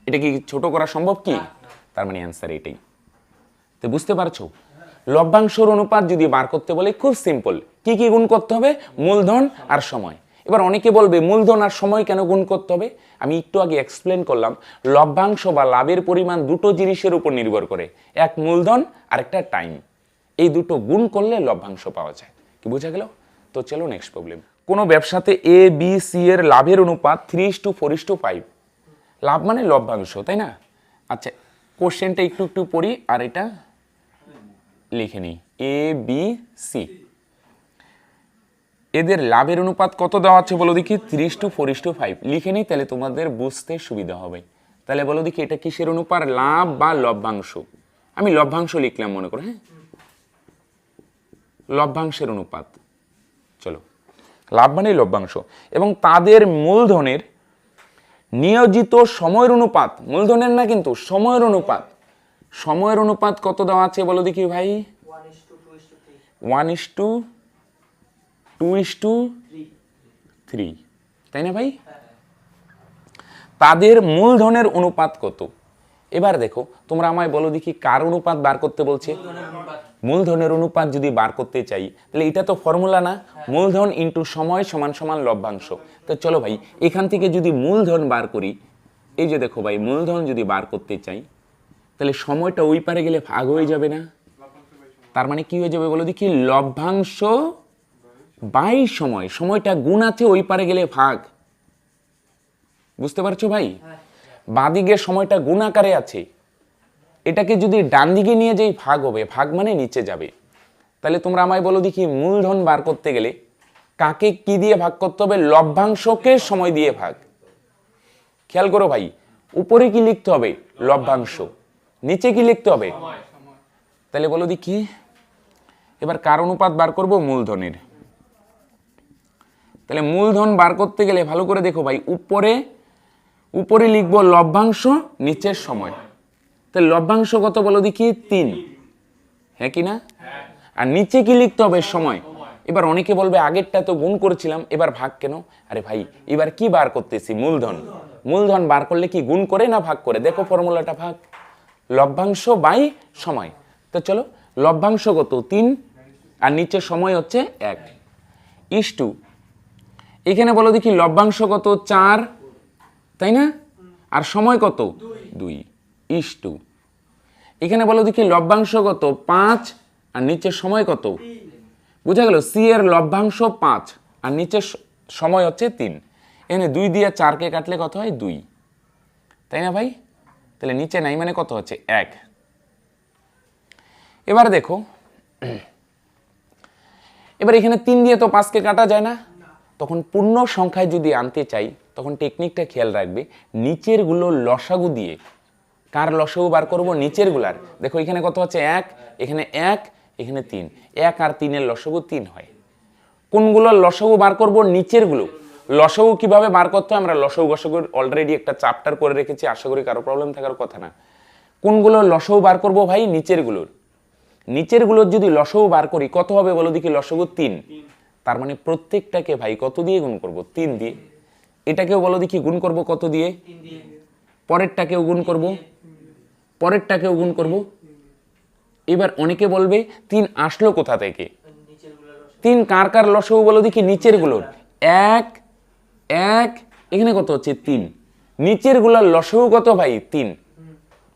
Speaker 1: এটা কি ছোট করা সম্ভব কি? তার মানে অ্যান্সার এটাই। তো বুঝতে পারছো, লভ্যাংশের অনুপাত যদি বার করতে বলে খুব সিম্পল, কি কি গুণ করতে হবে, মূলধন আর সময়। এবার অনেকে বলবে মূলধন আর সময় কেন গুণ করতে হবে, আমি একটু আগে এক্সপ্লেন করলাম। লভ্যাংশ বা লাভের পরিমাণ দুটো জিনিসের উপর নির্ভর করে, এক মূলধন আর একটা টাইম। এই দুটো গুণ করলে লভ্যাংশ পাওয়া যায়। কি বোঝা গেল? তো চলো নেক্সট প্রবলেম। কোনো ব্যবসাতে এ বি সি এর লাভের অনুপাত 3:4:5, লাভ মানে লভ্যাংশ, তাই না? আচ্ছা কোশ্চেনটা একটু একটু পড়ি আর এটা লিখে নিই। এ বি সি এদের লাভের অনুপাত কত দেওয়া আছে বলো দেখি, 3:4:5 লিখে নিই, তাহলে তোমাদের বুঝতে সুবিধা হবে। তাহলে বলো দেখি এটা কিসের অনুপাত, লাভ বা লভ্যাংশ। আমি লভ্যাংশ লিখলাম মনে করো, হ্যাঁ, লভ্যাংশের অনুপাত। চলো, লাভ মানে লভ্যাংশ। এবং তাদের মূলধনের নিয়োজিত সময়ের অনুপাত, মূলধনের না কিন্তু সময়ের অনুপাত। সময়ের অনুপাত কত দেওয়া আছে বলো দেখি ভাই, 1:2:3, তাই না ভাই? তাদের মূলধনের অনুপাত কত? এবার দেখো তোমরা আমায় বলো দেখি কার অনুপাত বার করতে বলছে, মূলধনের অনুপাত যদি বার করতে চাই তাহলে এটা তো ফর্মুলা না, মূলধন ইনটু সময় সমান সমান লভ্যাংশ। তো চলো ভাই এখান থেকে যদি মূলধন বার করি, এই যে দেখো ভাই মূলধন যদি বার করতে চাই তাহলে সময়টা ওই পারে গেলে ভাগ হয়ে যাবে না? তার মানে কি হয়ে যাবে বলো দেখি, লভ্যাংশ বাই সময়, সময়টা গুণ আছে ওই পারে গেলে ভাগ। বুঝতে পারছো ভাই? বাদিকে সময়টা গুণ আকারে আছে, এটাকে যদি ডান দিকে নিয়ে যাই ভাগ হবে, ভাগ মানে নিচে যাবে। তাহলে তোমরা আমায় বলো দেখি মূলধন বার করতে গেলে কাকে কি দিয়ে ভাগ করতে হবে, লভ্যাংশকে সময় দিয়ে ভাগ। খেয়াল করো ভাই, উপরে কি লিখতে হবে, লভ্যাংশ, নিচে কি লিখতে হবে, তাহলে বলো দেখি এবার কার অনুপাত বার করব, মূলধনের। তাহলে মূলধন বার করতে গেলে ভালো করে দেখো ভাই, উপরে লিখবো লভ্যাংশ, নিচের সময়। তাহলে লভ্যাংশ কত বলো দেখি 3, হ্যাঁ কি না? আর নিচে কি লিখতে হবে? সময়। এবার অনেকে বলবে আগেরটা তো গুণ করেছিলাম, এবার ভাগ কেন? আরে ভাই এবার কি বার করতেছি? মূলধন। মূলধন বার করলে কি গুণ করে না ভাগ করে? দেখো ফর্মুলাটা, ভাগ লভ্যাংশ বাই সময়। তো চলো, লভ্যাংশ কত? 3, আর নিচে সময় হচ্ছে 1 ইস্টু, এখানে বলো দেখি লভ্যাংশ কত? 4, তাই না? আর সময় কত? 2 ইস্টু, এখানে বলো দেখি লভ্যাংশ কত? 5, আর নিচে সময় কত? বুঝা গেল? সি এর লভ্যাংশ 5 আর নিচে সময় হচ্ছে 3। এখানে 2 দিয়ে 4কে কাটলে কত হয়? 2, তাই না ভাই? তাহলে নিচে নাই মানে কত হচ্ছে? 1। এবার দেখো, এবার এখানে 3 দিয়ে তো 5কে কাটা যায় না, তখন পূর্ণ সংখ্যায় যদি আনতে চাই তখন টেকনিকটা খেয়াল রাখবে, নিচের গুলো লসাগু দিয়ে। কার লসাগু বার করব? নিচের গুলার। দেখো এখানে কত হচ্ছে? 1, এখানে 1, এখানে 3, 1 আর 3 এর লসাগু 3 হয়। কোনগুলোর লসাগু বার করব? নিচের গুলো। লসাগু কিভাবে বার করতে হয় আমরা লসাগু গসাগুর অলরেডি একটা চ্যাপ্টার করে রেখেছি, আশা করি কারো প্রবলেম থাকার কথা না। কোনগুলোর লসাগু বার করব ভাই? নিচের গুলোর। নিচের গুলোর যদি লসাগু বার করি কত হবে বলো দেখি? লসাগু 3। তার মানে প্রত্যেকটাকে ভাই কত দিয়ে গুণ করব? 3 দিয়ে। এটাকেও বলো দেখি গুণ করব কত দিয়ে? পরেরটাকেও গুণ করব, পরেরটাকেও গুণ করব। এবার অনেকে বলবে 3 আসলো কোথা থেকে? 3 কার কার লসাগু বলো দেখি? নিচের গুলোর। 1, 1, এখানে কত হচ্ছে? 3। নিচের গুলোর লসাগু কত ভাই? 3।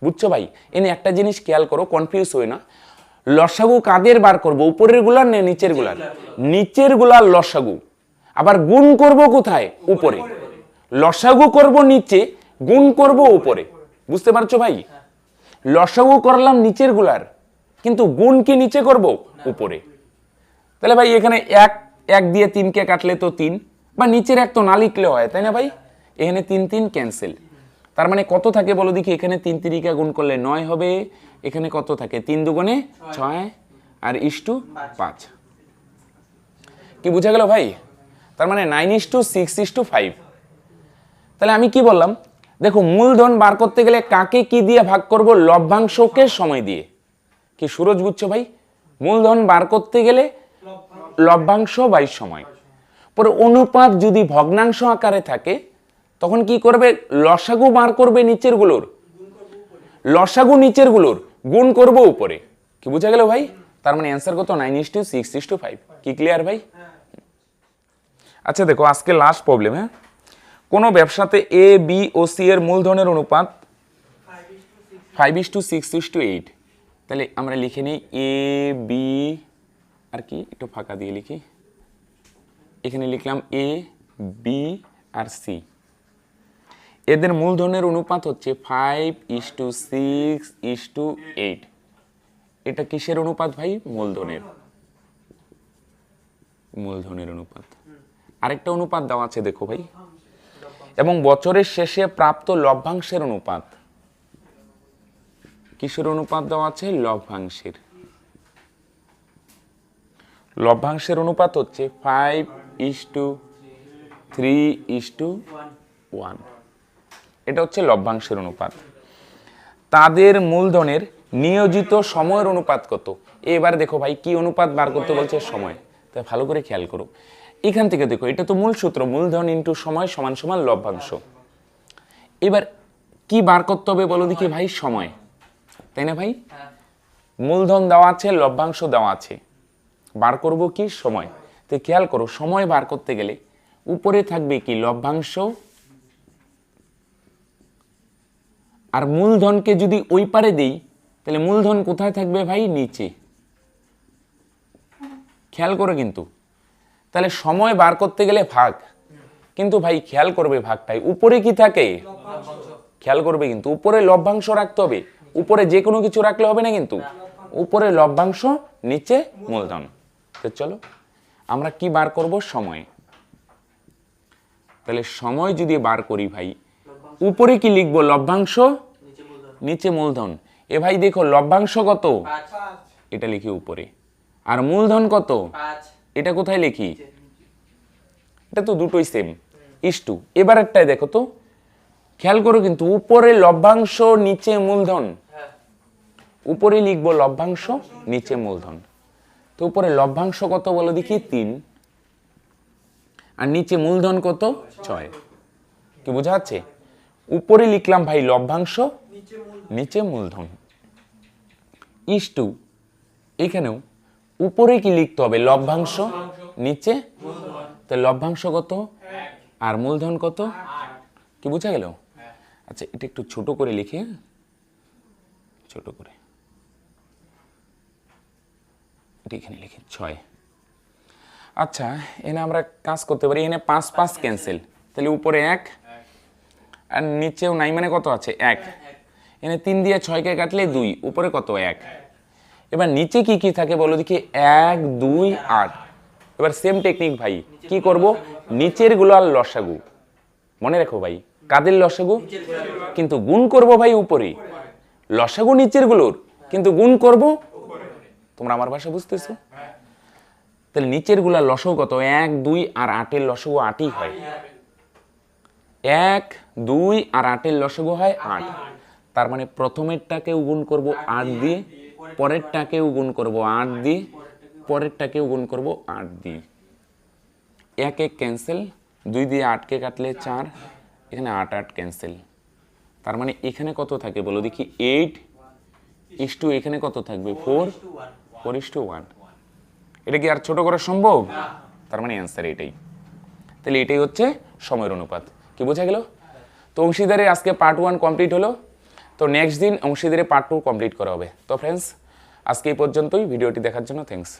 Speaker 1: বুঝছো ভাই? এনে একটা জিনিস খেয়াল করো, কনফিউজ হই না। লসাগু কাদের বার করব? উপরের গুলার না নিচের গুলার? নিচের গুলার লসাগু। আবার গুণ করব কোথায়? উপরে। লসাগু করব নিচে, গুণ করব উপরে। বুঝতে পারছো ভাই? লসাগু করলাম নিচের গুলার, কিন্তু গুণ কি নিচে করব? উপরে। তাহলে ভাই এখানে 1 দিয়ে 3কে কাটলে তো 3, বা নিচের 1 তো না লিখলে হয়, তাই না ভাই? এখানে 3 3 ক্যান্সেল। তার মানে কত থাকে বলো দেখি? এখানে 3 3কে গুণ করলে 9 হবে, এখানে কত থাকে? 3 দুগুণে 6 আর ইস্টু 5। কি বুঝা গেল ভাই? তার মানে 9:6:5। তাহলে আমি কি বললাম? দেখো মূলধন বার করতে গেলে কাকে কি দিয়ে ভাগ করব? লভ্যাংশকে সময় দিয়ে। কি সুরজ বুঝছো ভাই? মূলধন বার করতে গেলে লভ্যাংশ বাই সময়। পরে অনুপাত যদি ভগ্নাংশ আকারে থাকে তখন কি করবে? লসাগু বার করবে নিচের গুলোর, লসাগু নিচের গুলোর, গুণ করব উপরে। কি বুঝা গেল ভাই? তার মানে অ্যান্সার কত? 9:6:5। কি ক্লিয়ার ভাই? আচ্ছা দেখো আজকে লাস্ট প্রবলেম। হ্যাঁ, কোন ব্যবসাতে এ বি ও সি এর মূলধনের অনুপাত 5:6:8। তাহলে আমরা লিখে নিই এ বি, আর কি একটু ফাঁকা দিয়ে লিখি, এখানে লিখলাম এ বি আর সি। এদের মূলধনের অনুপাত হচ্ছে 5:6:8। এটা কিসের অনুপাত ভাই? মূলধনের। মূলধনের অনুপাত। আরেকটা অনুপাত দেওয়া আছে দেখো ভাই, এবং বছরের শেষে প্রাপ্ত লভ্যাংশের অনুপাত। কিসের অনুপাত দেওয়া আছে? লভ্যাংশের। লভ্যাংশের অনুপাত হচ্ছে 5:3:1। এটা হচ্ছে লভ্যাংশের অনুপাত। তাদের মূলধনের নিয়োজিত সময়ের অনুপাত কত? এবার দেখো ভাই কি অনুপাত বার করতে বলছে? সময়। তাই ভালো করে খেয়াল করো, এখান থেকে দেখো এটা তো মূল সূত্র, মূলধন ইন্টু সময় সমান সমান লভ্যাংশ। এবার কি বার করতে হবে বলো দেখি ভাই? সময়, তাই না ভাই? মূলধন দেওয়া আছে, লভ্যাংশ দেওয়া আছে, বার করব কি? সময়। তো খেয়াল করো, সময় বার করতে গেলে উপরে থাকবে কি? লভ্যাংশ। আর মূলধনকে যদি ওই পারে দেই তাহলে মূলধন কোথায় থাকবে ভাই? নিচে। খেয়াল করো কিন্তু, তাহলে সময় বার করতে গেলে ভাগ, কিন্তু ভাই খেয়াল করবে ভাগটাই উপরে কি থাকে? খেয়াল করবে কিন্তু উপরে লভ্যাংশ রাখতে হবে। উপরে যে কোনো কিছু রাখলে হবে না, কিন্তু উপরে লভ্যাংশ, নিচে মূলধন। তো চলো আমরা কি বার করব? সময়। তাহলে সময় যদি বার করি ভাই, উপরে কি লিখবো? লভ্যাংশ, নিচে মূলধন। এ ভাই দেখো লভ্যাংশ কত? এটা লিখি উপরে। আর মূলধন কত? এটা কোথায় লিখি? এটা তো দুটোই সেম, ইস্টু। এবার একটাই দেখো তো, খেয়াল করো কিন্তু উপরে লভ্যাংশ, নিচে মূলধন। উপরে লিখবো লভ্যাংশ, নিচে মূলধন। তো উপরে লভ্যাংশ কত বলো দেখি 3, আর নিচে মূলধন কত 6। কি বোঝা যাচ্ছে? উপরে লিখলাম ভাই লভ্যাংশ, নিচে মূলধন ইস্টু এখানেও উপরে কি লিখতে হবে লভ্যাংশ, নিচে, তো লভ্যাংশ কত আর মূলধন কত, কি বোঝা গেল? আচ্ছা এটা একটু ছোট করে লিখে, ছোট করে এটা এখানে লিখে 6। আচ্ছা এখানে আমরা কাজ করতে পারি, এখানে 5 5 ক্যান্সেল, তাহলে উপরে 1 আর নিচেও নাই, মানে কত আছে 1। এখানে 3 দিয়ে 6 কে কাটলে 2, উপরে কত 1। এবার নিচে কি কি থাকে বলো দেখি, 1 2 8। এবার সেম টেকনিক ভাই, কি করব, নিচের গুলো আর লসাগু মনে রাখো ভাই, কাদের লসাগু, কিন্তু গুণ করব ভাই উপরে, লসাগু নিচের গুলোর কিন্তু গুণ করব, তোমরা আমার ভাষা বুঝতেছো? তাহলে নিচের গুলা লসাগু কত, 1 2 আর 8 এর লসাগু 8ই হয়, 1 2 আর 8 এর লসাগু হয় 8। তার মানে প্রথমেরটাকেও গুণ করব 8 দিয়ে, পরেরটাকেও গুণ করব 8 দিয়ে, পরেরটাকেও গুণ করব 8 দিয়ে। 1 1 ক্যান্সেল, 2 দিয়ে 8 কে কাটলে 4, এখানে 8 8 ক্যান্সেল। তার মানে এখানে কত থাকে বলো দেখি, 8 ইস্টু এখানে কত থাকবে 4 4:1। এটা কি আর ছোট করা সম্ভব? তার মানে অ্যান্সার এটাই। তাহলে এটাই হচ্ছে সময়ের অনুপাত। কি বোঝা গেল? তো অংশীদারে আজকে পার্ট 1 কমপ্লিট হলো, তো নেক্সট দিন অংশীদারে পার্ট 2 কমপ্লিট করা হবে। তো ফ্রেন্ডস আজকে এই পর্যন্তই, ভিডিওটি দেখার জন্য থ্যাঙ্কস।